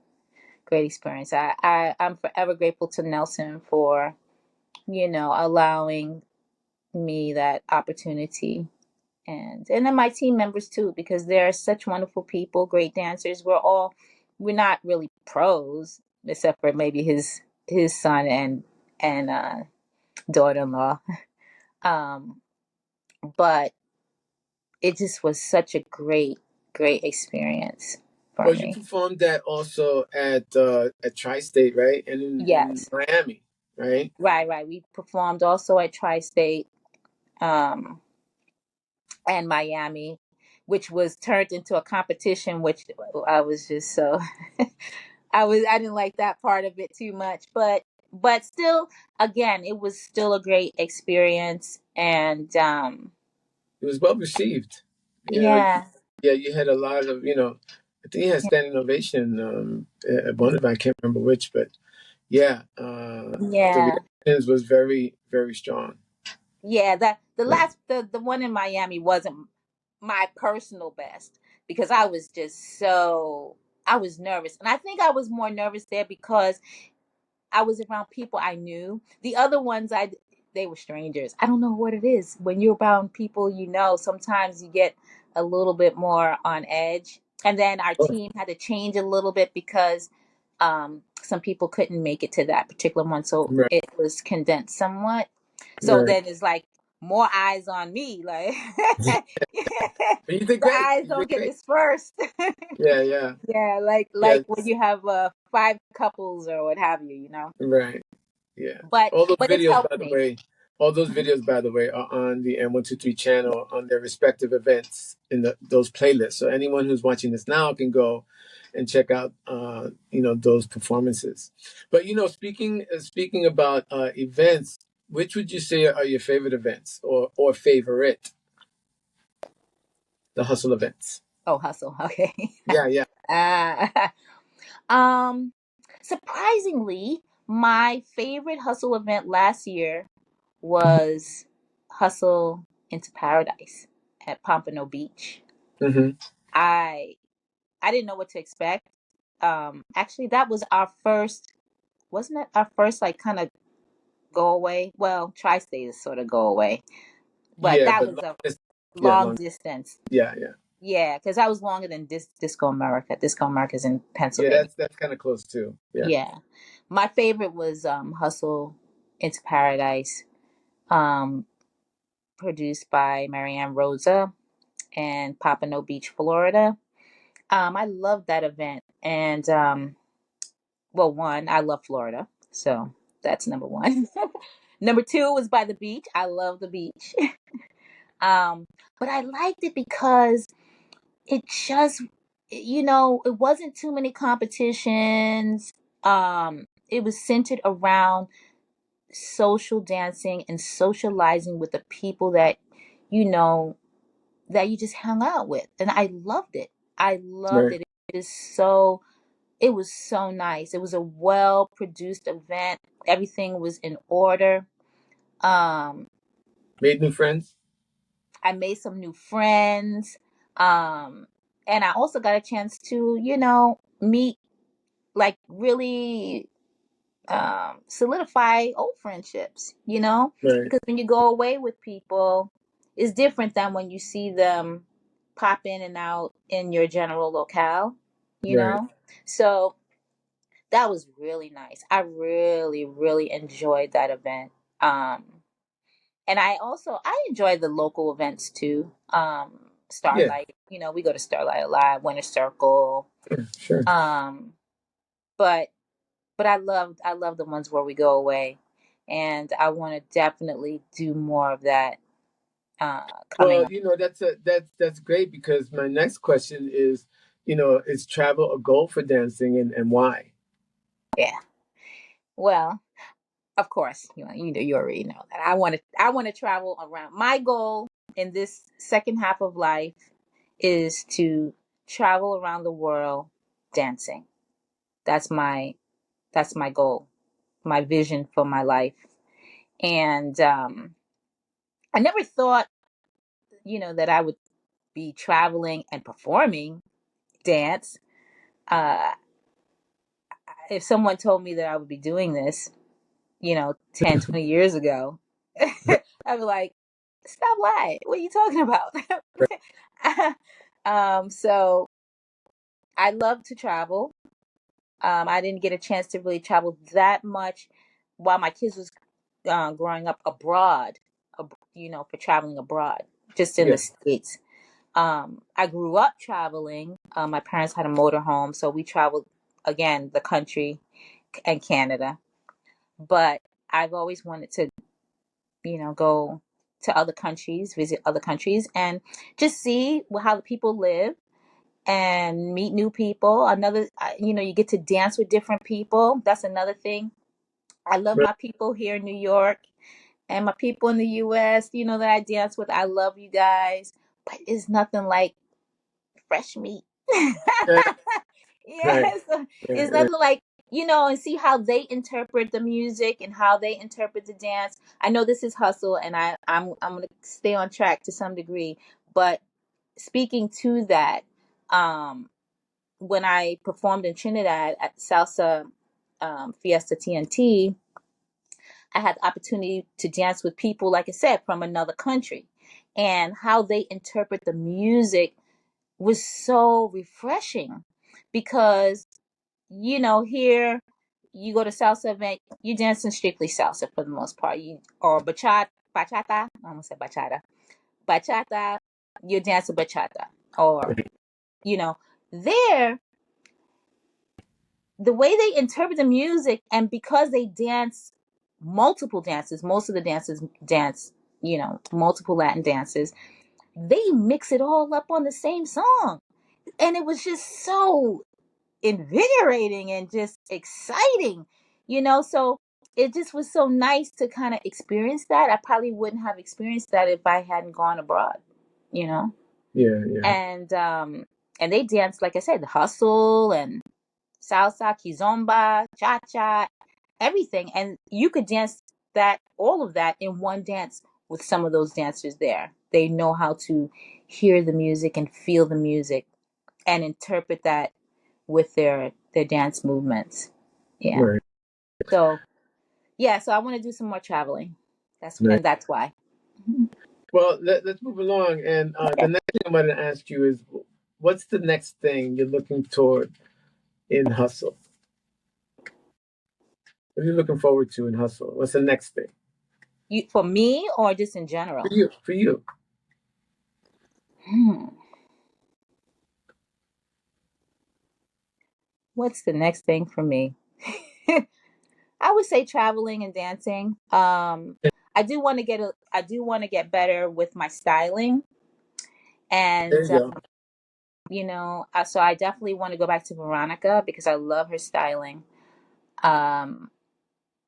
Great experience. I'm forever grateful to Nelson for allowing me that opportunity, and then my team members too, because they're such wonderful people, great dancers. We're not really pros, except for maybe his son and daughter-in-law. Um, but it just was such a great experience for Well, you me. performed that also at Tri-State, right? And in Yes, Miami, right? right. We performed also at Tri-State um, and Miami, which was turned into a competition, which I was just so I didn't like that part of it too much, but still, again, it was still a great experience. And It was well received. yeah, Yeah, you had a lot of, I think you had standing ovation at one event. I can't remember which, but yeah, the yeah, reactions was very, very strong. yeah. That Yeah. the one in Miami wasn't my personal best, because I was nervous, and I think I was more nervous there because I was around people I knew. The other ones, they were strangers. I don't know what it is. When you're around people sometimes you get a little bit more on edge. And then our Oh, team had to change a little bit because some people couldn't make it to that particular one, so right, it was condensed somewhat. So right. then it's like more eyes on me, like But you did the great. eyes You don't did get great. dispersed. Yeah, yeah, Yeah, yeah. like when you have five couples or what have you. Right. Yeah. but All those but it's videos, by helped the me. way, all those videos, by the way, are on the M123 channel on their respective events in those playlists. So anyone who's watching this now can go and check out, those performances. But speaking about events, which would you say are your favorite events or favorite the hustle events? Oh, hustle. Okay. Yeah, yeah. uh, um, surprisingly, my favorite hustle event last year was Hustle into Paradise at Pompano Beach. Hmm. I I didn't know what to expect. Actually, that was our first, wasn't it? Our first like kind of go away. Well, tri-state is sort of go away, but Yeah, that but was a yeah, long distance. yeah, yeah, Yeah, because that was longer than Disco America. Disco America's in yeah. Pennsylvania. That's kind of close too. Yeah. Yeah, my favorite was Hustle into Paradise, um, produced by Marianne Rosa and Pompano Beach, Florida. I love that event, and well, one, I love Florida, so that's number one. Number two was by the beach. I love the beach. um, but I liked it because it just, it wasn't too many competitions. It was centered around social dancing and socializing with the people you know that you just hung out with, and I loved it. I loved Right. it. It was so nice. It was a well produced event. Everything was in order. um Made new friends. I made some new friends. um and I also got a chance to meet like really solidify old friendships, you know, Right. because when you go away with people, it's different than when you see them pop in and out in your general locale, you Right. know. So that was really nice. I really, really enjoyed that event. Um, and I enjoy the local events too. Yeah. Starlight, you know, we go to Starlight a lot, Winter Circle. Sure. Um, but I love the ones where we go away, and I want to definitely do more of that coming Well, up. that's great because my next question is, is travel a goal for dancing and why? Yeah. Well, of course, you already know that I want to travel around. My goal in this second half of life is to travel around the world dancing. That's my that's my goal, my vision for my life. And I never thought, that I would be traveling and performing dance. Uh, if someone told me that I would be doing this, 10, 20 years ago, I'd be like, stop lying. What are you talking about? So I love to travel. I didn't get a chance to really travel that much while my kids was growing up abroad, for traveling abroad, just in Yeah. the States. I grew up traveling. My parents had a motorhome, so we traveled again the country and Canada. But I've always wanted to, go to other countries, visit other countries, and just see how the people live and meet new people. You get to dance with different people. That's another thing. I love Right. my people here in New York and my people in the US, that I dance with. I love you guys, but it's nothing like fresh meat. Right. Right. Yes, Right. it's Right. nothing like, and see how they interpret the music and how they interpret the dance. I know this is hustle, and I'm gonna stay on track to some degree, but speaking to that, um, when I performed in Trinidad at Salsa Fiesta TNT, I had the opportunity to dance with people, like I said, from another country, and how they interpret the music was so refreshing because here you go to salsa event, you dancing strictly salsa for the most part. You or bachata. I almost said bachata. You're dancing bachata, or you know, there the way they interpret the music, and because they dance multiple dances, most of the dancers dance, multiple Latin dances. They mix it all up on the same song, and it was just so invigorating and just exciting, so it just was so nice to kind of experience that. I probably wouldn't have experienced that if I hadn't gone abroad, you know Yeah. Yeah. and they danced, like I said, the hustle and salsa, kizomba, cha-cha, everything, and you could dance that all of that in one dance with some of those dancers there. They know how to hear the music and feel the music and interpret that with their dance movements. Yeah. Right. So so I want to do some more traveling. Right. That's why. Mhm. Well, let's move along. And the Okay. next thing I'm going to ask you is, what's the next thing you're looking toward in hustle? What are you looking forward to in hustle? What's the next thing For me or just in for general? you? For you? Hmm. What's the next thing for me? I would say traveling and dancing. I do want to get better with my styling, There and you go. so I definitely want to go back to Veronica because I love her styling. Um,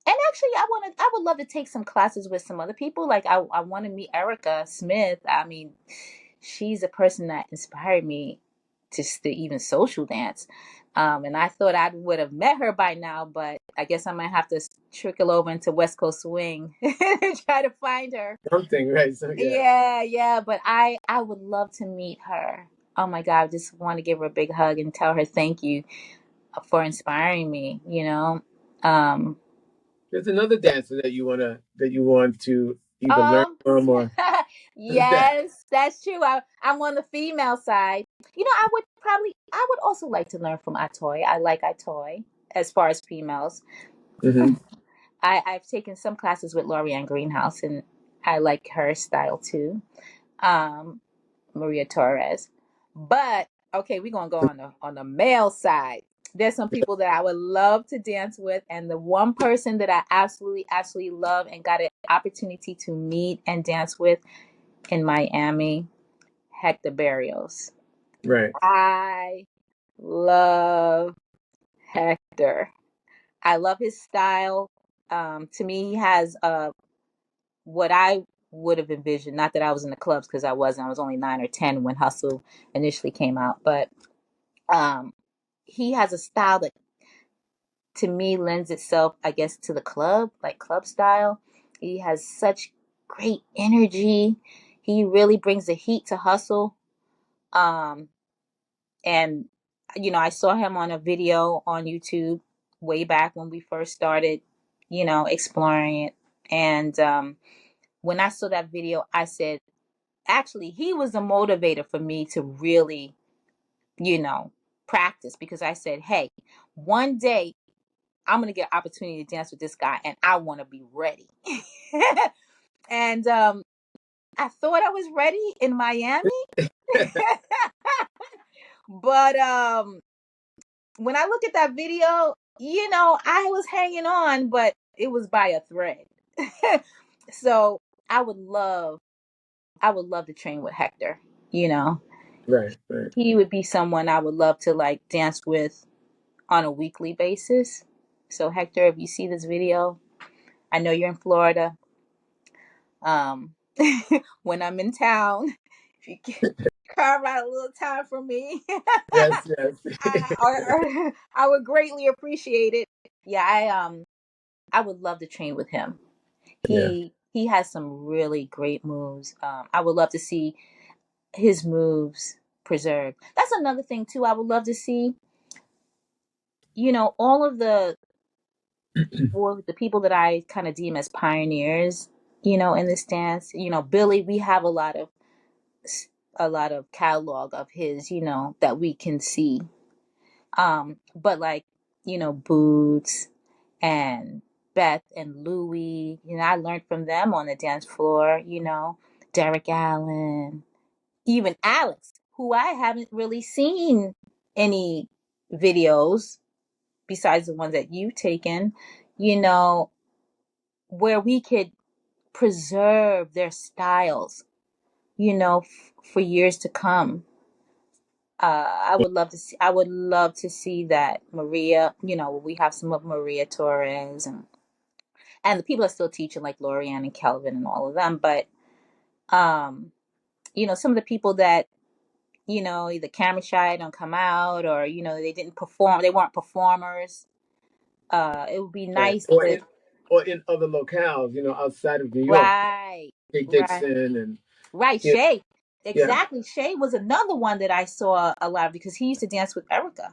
And actually, I would love to take some classes with some other people. Like I want to meet Erica Smith. I mean, she's a person that inspired me to even social dance. And I thought I would have met her by now, but I guess I might have to trickle over into West Coast Swing and try to find her. Something, right? So yeah. Yeah, yeah, but I would love to meet her. Oh my God, I just want to give her a big hug and tell her thank you for inspiring me. There's another dancer that you want to either learn Um, from or who's that? yes, that's true. I'm on the female side. I would also like to learn from Atoy. I like Atoy as far as females. Hmm. I've taken some classes with Lorianne Greenhouse, and I like her style too. Um, Maria Torres. But okay, we're gonna go on the male side. There's some people that I would love to dance with, and the one person that I absolutely love and got an opportunity to meet and dance with in Miami, Hector Barrios. Right, I love Hector. I love his style. To me, he has what I would have envisioned. Not that I was in the clubs because I wasn't. I was only 9 or 10 when Hustle initially came out, but um, he has a style that to me lends itself, I guess, to the club, like club style. He has such great energy. He really brings the heat to Hustle. Um, and I saw him on a video on YouTube way back when we first started, exploring it. And when I saw that video, I said, actually, he was a motivator for me to really, you know, practice because I said, hey, one day I'm going to get an opportunity to dance with this guy and I want to be ready. And I thought I was ready in Miami, but when I look at that video, I was hanging on, but it was by a thread. So I would love, I would love to train with Hector. You know, right, right. he would be someone I would love to like dance with on a weekly basis. So Hector, if you see this video, I know you're in Florida. Um, when I'm in town, if you can carve out a little time for me, Yes, yes. I would greatly appreciate it. Yeah, I would love to train with him. Yeah. He has some really great moves. I would love to see his moves preserved. That's another thing too. I would love to see, all of the people that I kind of deem as pioneers, in this dance. Billy, we have a lot of catalog of his, that we can see. But like, Boots and Beth and Louie, I learned from them on the dance floor, Derek Allen, even Alex, who I haven't really seen any videos besides the ones that you've taken, you know, where we could preserve their styles, for years to come. I would love to see that Maria, we have some of Maria Torres and the people are still teaching like Lorianne and Kelvin and all of them, but um, some of the people that, either camera shy don't come out or, they didn't perform, they weren't performers. It would be Right. nice to Or in other locales, outside of New York, right, Kate right, Dixon and right. yeah, Shay. yeah, Exactly. Shay was another one that I saw a lot because he used to dance with Erica.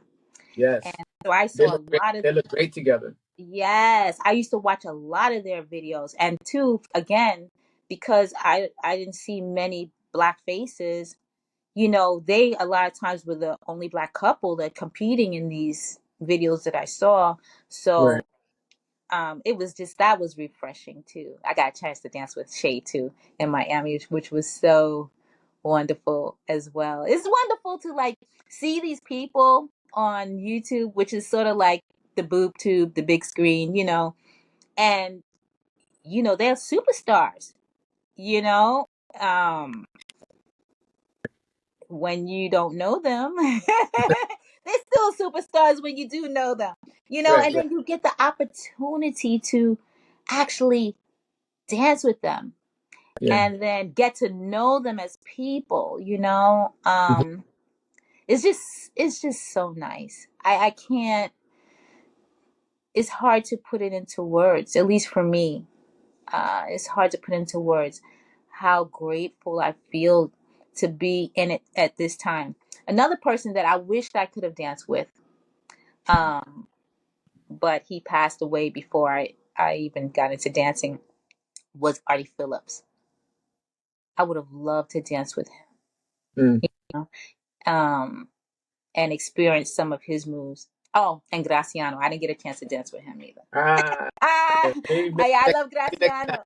And yes. so I They saw a look great. lot of They look great together. yes, I used to watch a lot of their videos. And two, again, because I didn't see many black faces, they a lot of times were the only black couple that competing in these videos that I saw. Right. So it was just that was refreshing too. I got a chance to dance with Shay too in Miami, which was so wonderful as well. It's wonderful to like see these people on YouTube, which is sort of like the boob tube, the big screen, and they're superstars, you know. Um when you don't know them, they're still superstars when you do know them, Right. and Right. then you get the opportunity to actually dance with them Yeah. and then get to know them as people, Mhm. it's just so nice. I can't, it's hard to put it into words, at least for me. It's hard to put into words how grateful I feel to be in it at this time. Another person that I wished I could have danced with, um, but he passed away before I even got into dancing was Artie Phillips. I would have loved to dance with him, Mm. you know, um, and experience some of his moves. Oh, and Graciano. I didn't get a chance to dance with him either. Ah, Ah, yeah. Maybe I next, love next time. Graciano.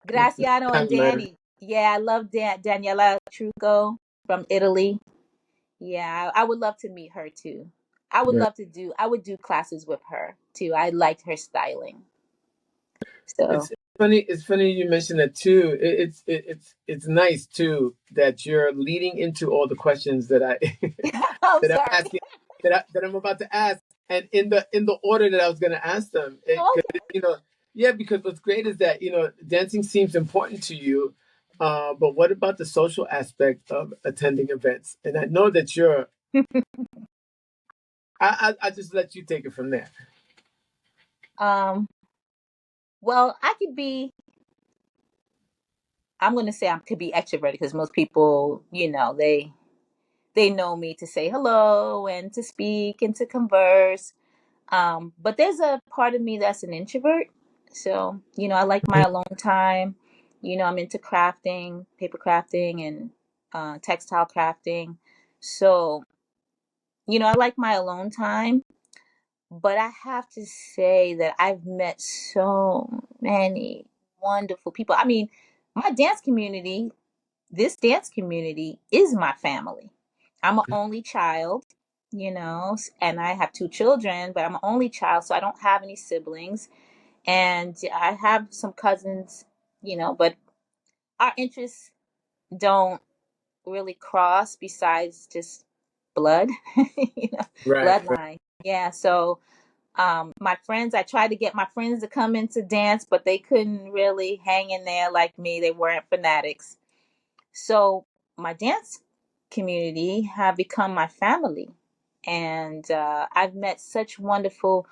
Graciano and Next time, man. Danny. Yeah, I love Daniela Trucco from Italy. Yeah, I would love to meet her too. Right. I would do classes with her too. I liked her styling. So, It's funny. It's funny you mentioned that too. It's nice too that you're leading into all the questions that I I'm that I'm sorry. asking that I'm about to ask, and in the order that I was going to ask them. Okay. You know, yeah, because what's great is that dancing seems important to you, but what about the social aspect of attending events? And I know that you're. I just let you take it from there. Um, well, I could be, I'm going to say I could be extroverted because most people, they know me to say hello and to speak and to converse. But there's a part of me that's an introvert. So, I like my alone time. I'm into crafting, paper crafting, and textile crafting. So, I like my alone time. But I have to say that I've met so many wonderful people. I mean, my dance community, this dance community is my family. I'm an only child, and I have two children, but I'm an only child, so I don't have any siblings. And I have some cousins, but our interests don't really cross besides just blood, Right. Right. bloodline. Yeah, so my friends, I tried to get my friends to come into dance, but they couldn't really hang in there like me. They weren't fanatics. So my dance community have become my family. And I've met such wonderful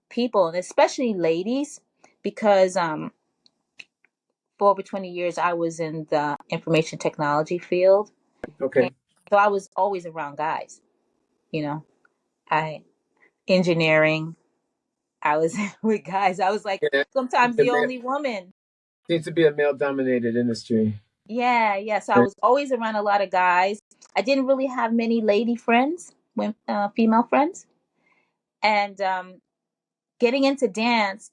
people, and especially ladies, because for over 20 years, I was in the information technology field. And Okay. so I was always around guys, you know, I engineering, I was with guys. I was like Yeah. sometimes the only woman. Seems to be a male dominated industry. Yeah, yeah. So I Right. was always around a lot of guys. I didn't really have many lady friends, female friends. And getting into dance,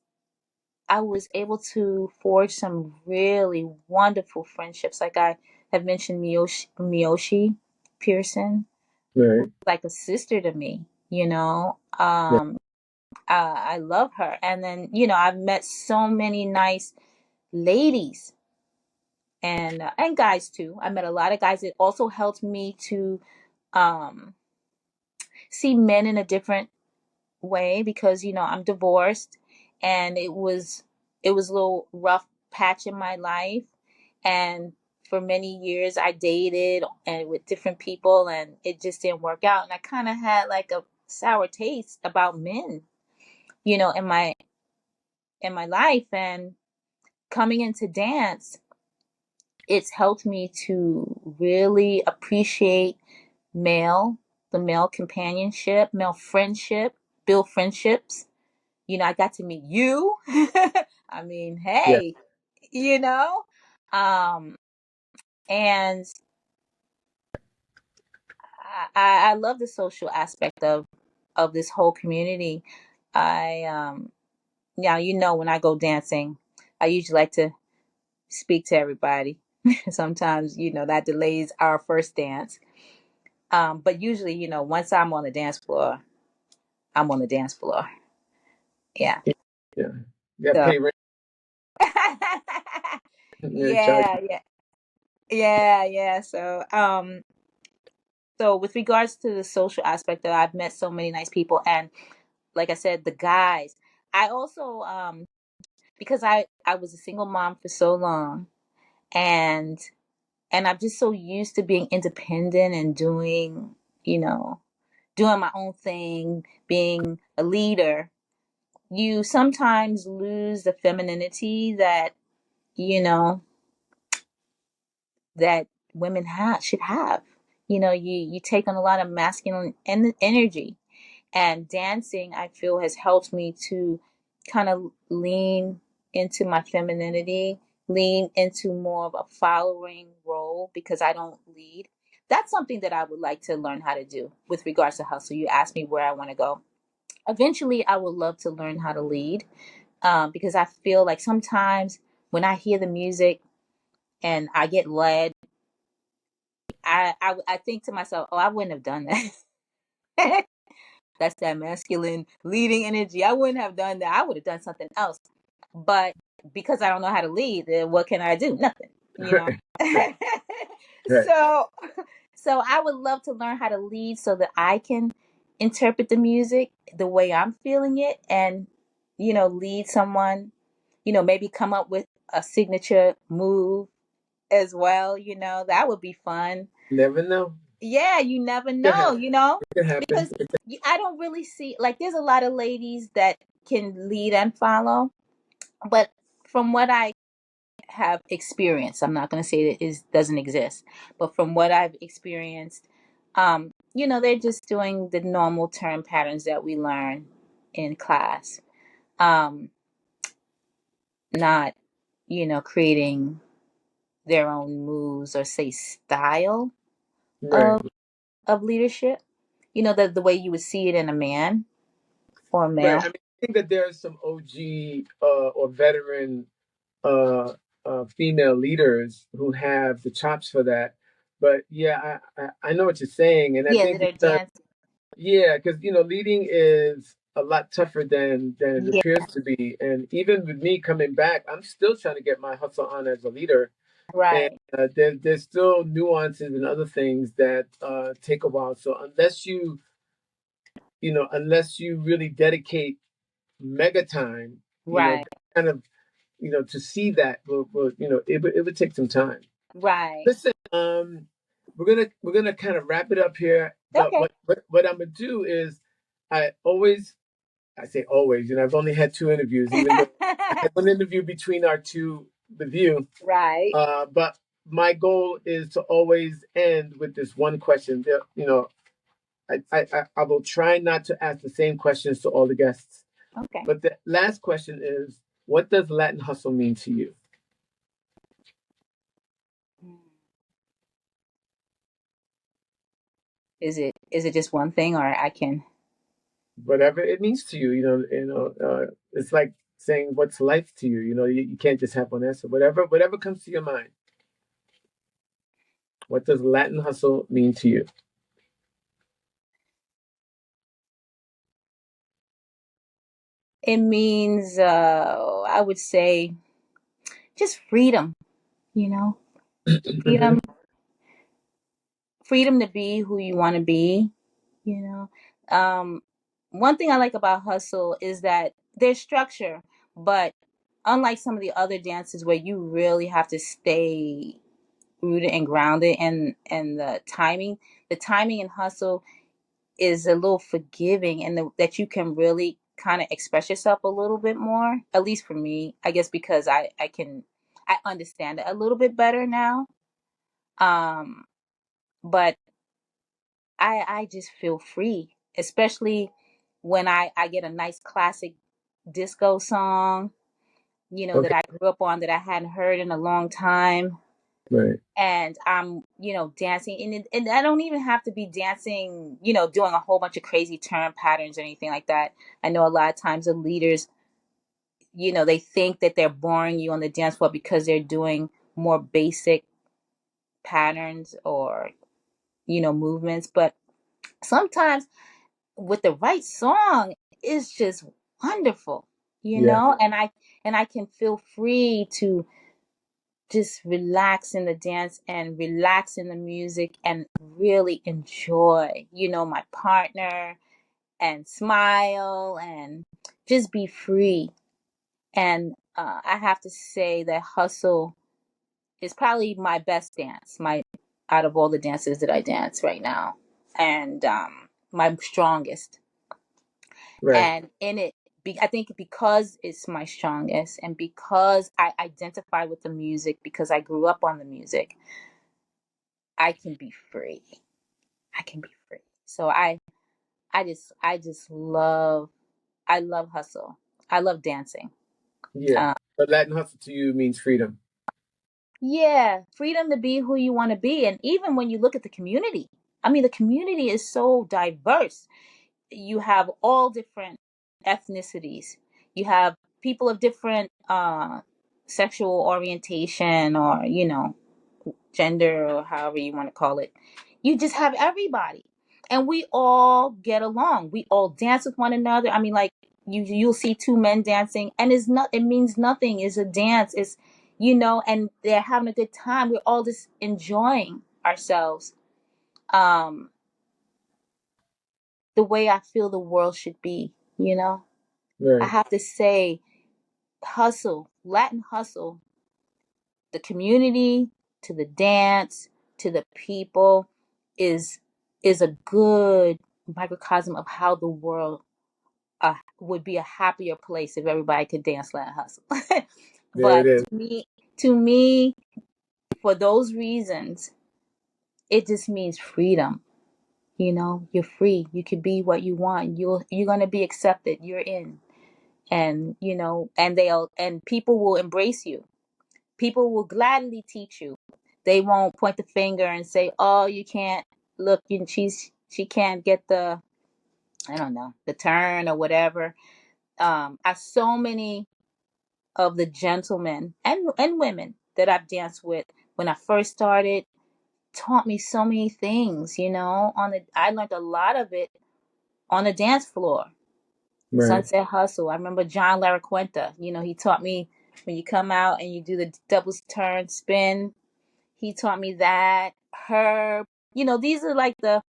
I was able to forge some really wonderful friendships. Like I have mentioned Miyoshi Pearson, who's Right. like a sister to me, Yeah. I love her. And then, I've met so many nice ladies and guys too. I met a lot of guys. It also helped me to um, see men in a different way because I'm divorced, and it was a little rough patch in my life, and for many years I dated and with different people, and it just didn't work out, and I kind of had like a sour taste about men, in my life, and coming into dance, it's helped me to really appreciate male, the male companionship, male friendship, build friendships. I got to meet you. I mean, Yeah. hey, you know, um, and I love the social aspect of this whole community. I Now when I go dancing, I usually like to speak to everybody. Sometimes that delays our first dance. But usually, once I'm on the dance floor, I'm on the dance floor. Yeah. Yeah. You got So pay rent. Yeah, charge. yeah, yeah, yeah, yeah. So with regards to the social aspect, that I've met so many nice people, and like I said, the guys. I also because I was a single mom for so long, and I'm just so used to being independent and you know, doing my own thing, being a leader. You sometimes lose the femininity that you know that women should have. You take on a lot of masculine energy, and dancing, I feel, has helped me to kind of lean into my femininity, lean into more of a following role because I don't lead. That's something that I would like to learn how to do with regards to hustle. You asked me where I want to go. Eventually, I would love to learn how to lead, because I feel like sometimes when I hear the music and I get led, I think to myself, oh, I wouldn't have done that. That's that masculine leading energy. I wouldn't have done that. I would have done something else. But because I don't know how to lead, then what can I do? Nothing, you know. Right. Right. so so I would love to learn how to lead so that I can interpret the music the way I'm feeling it and lead someone, maybe come up with a signature move as well, that would be fun. Never know. Yeah, you never It could know, happen. It could happen. because I don't really see, like, there's a lot of ladies that can lead and follow, but from what I have experienced, I'm not going to say that it doesn't exist, but from what I've experienced, they're just doing the normal term patterns that we learn in class, um, not, creating their own moves or say style Right. of leadership, the way you would see it in a man or a Right. male. I mean, I think that there's some OG or veteran uh, female leaders who have the chops for that. But yeah, I know what you're saying, and I Yeah, think that are because dancing. yeah, because leading is a lot tougher than it Yeah, appears to be. And even with me coming back, I'm still trying to get my hustle on as a leader. And right, there's still nuances and other things that take a while. So unless you really dedicate mega time, right, kind of, to see that it would take some time. right. Listen, we're gonna kind of wrap it up here. But Okay. what I'm gonna do is, I always I say always, I've only had two interviews, even though I had one interview between our two with you. Right. But my goal is to always end with this one question. I will try not to ask the same questions to all the guests. Okay. But the last question is, what does Latin hustle mean to you? Is it just one thing, or I can? Whatever it means to you, it's like saying what's life to you. You can't just have one answer. Whatever comes to your mind. What does Latin hustle mean to you? It means, I would say, just freedom. You know, Hmm. freedom, freedom to be who you want to be. You know, one thing I like about hustle is that there's structure, but unlike some of the other dances where you really have to stay rooted and grounded, and the timing and hustle is a little forgiving, and that you can really kind of express yourself a little bit more, at least for me, I guess, because I understand it a little bit better now. um but I just feel free, especially when I get a nice classic disco song, Okay. that I grew up on, that I hadn't heard in a long time, Right. and I'm, dancing, and I don't even have to be dancing, doing a whole bunch of crazy turn patterns or anything like that. I know a lot of times the leaders, they think that they're boring you on the dance floor because they're doing more basic patterns or, movements, but sometimes with the right song, it's just wonderful, Yeah. and I can feel free to just relax in the dance and relax in the music and really enjoy, my partner, and smile and just be free. And I have to say that hustle is probably my best dance, my out of all the dances that I dance right now, and my strongest. Right. And in it, I think because it's my strongest, and because I identify with the music, because I grew up on the music, I can be free. I can be free. So I just love, I love hustle. I love dancing. Yeah. Uh, But Latin hustle to you means freedom. yeah, freedom to be who you want to be. And even when you look at the community, I mean, the community is so diverse. You have all different ethnicities. You have people of different sexual orientation, or gender, or however you want to call it. You just have everybody, and we all get along. We all dance with one another. I mean, like, you'll see two men dancing, and it means nothing. It's a dance. It's and they're having a good time. We're all just enjoying ourselves. Um, the way I feel the world should be. I Right. have to say, hustle, Latin hustle, the community, to the dance, to the people, is is a good microcosm of how the world would be a happier place if everybody could dance Latin hustle. There But it is. to me, for those reasons, it just means freedom. You're free. You can be what you want. You're gonna be accepted. You're in, and and people will embrace you. People will gladly teach you. They won't point the finger and say, "Oh, you can't look. She can't get the, I don't know, the turn or whatever." I so many of the gentlemen and women that I've danced with when I first started taught me so many things. I learned a lot of it on the dance floor. Right. Sunset Hustle. I remember John Laraquenta. He taught me when you come out and you do the double turn spin. He taught me that. Herb. These are like the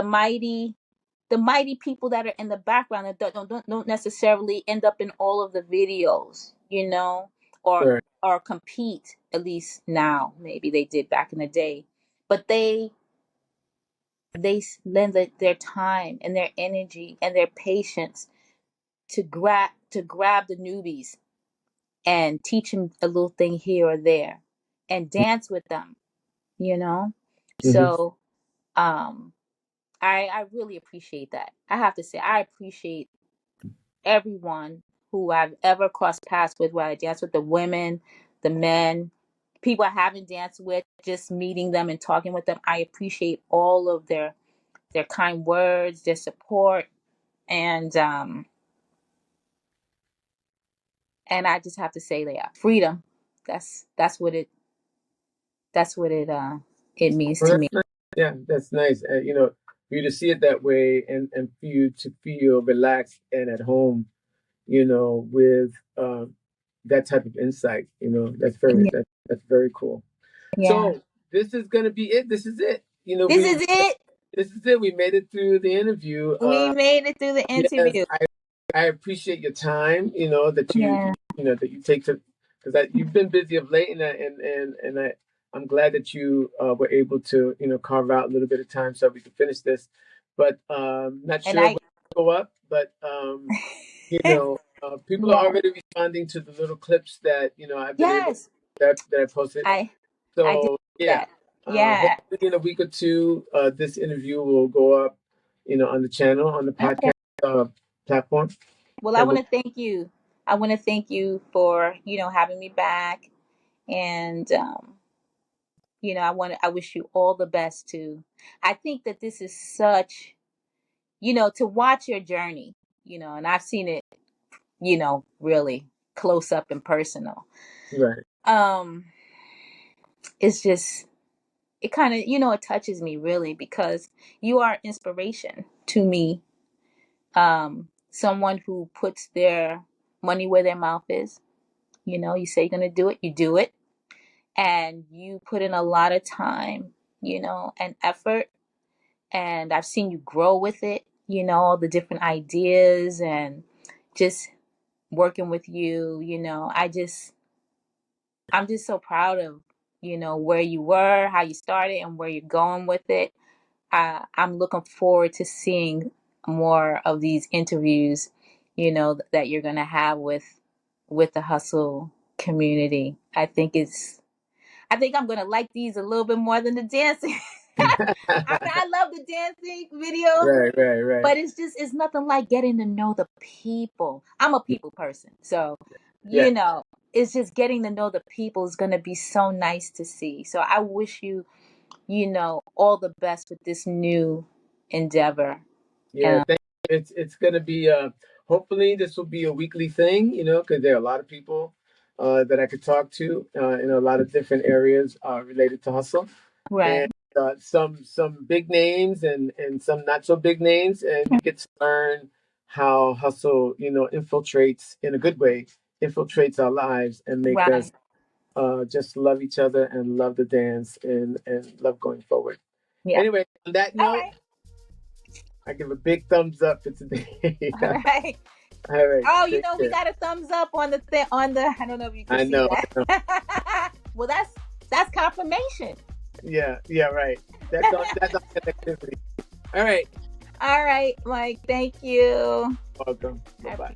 mighty the mighty people that are in the background that don't necessarily end up in all of the videos, or Right. compete. At least now, maybe they did back in the day, but they lend their time and their energy and their patience to grab the newbies and teach them a little thing here or there and dance with them, you know? Mm-hmm. So, um, I really appreciate that. I have to say, I appreciate everyone who I've ever crossed paths with, where I dance with, the women, the men, people I haven't danced with, just meeting them and talking with them. I appreciate all of their kind words, their support, and I just have to say, yeah, freedom. That's what it means Well, to that's me. nice. Yeah, that's nice. For you to see it that way, and for you to feel relaxed and at home, with that type of insight, Yeah, that's very cool. yeah. So this is gonna be it. This is it. This is it. This is it. We made it through the interview. We made it through the Yes, interview. I appreciate your time. That Yeah, that you take to, because you've been busy of late, I'm glad that you were able to carve out a little bit of time so we could finish this. But not and sure I. when it'll go up, but people are Yeah. already responding to the little clips that I've been able Yes, that I posted. I I did So yeah, that. Yeah. hopefully in a week or two, this interview will go up, on the channel, on the Okay. podcast platform, Well, I and want to thank you. I want to thank you for having me back, and I wish you all the best too. I think that this is such to watch your journey, and I've seen it, really close up and personal. right, Um, it's just it kind of it touches me really, because you are inspiration to me. Someone who puts their money where their mouth is. You say you're gonna do it, you do it, and you put in a lot of time, and effort. And I've seen you grow with it. All the different ideas, and just working with you. I'm just so proud of where you were, how you started, and where you're going with it. I'm looking forward to seeing more of these interviews, that you're gonna have with the hustle community. I think I'm gonna like these a little bit more than the dancing. I love the dancing videos, Right, right, right. but it's nothing like getting to know the people. I'm a people person, so Yeah, it's just getting to know the people is going to be so nice to see. So I wish you, all the best with this new endeavor. yeah. Um, Thank you. It's gonna be hopefully this will be a weekly thing, because there are a lot of people that I could talk to in a lot of different areas related to hustle, and right. some big names and some not so big names, and you get to learn how hustle, infiltrates in a good way, infiltrates our lives and make us Right. just love each other and love the dance and love going forward. Yeah. Anyway, on that All note, right. I give a big thumbs up for today. All right. All right, Oh, take we care. got a thumbs up on the thing on the. I don't know if you can I see know, I know. that. Well, that's confirmation. Yeah, yeah, right. That's on connectivity. All right, All right, Mike. Thank you. welcome. Bye I bye.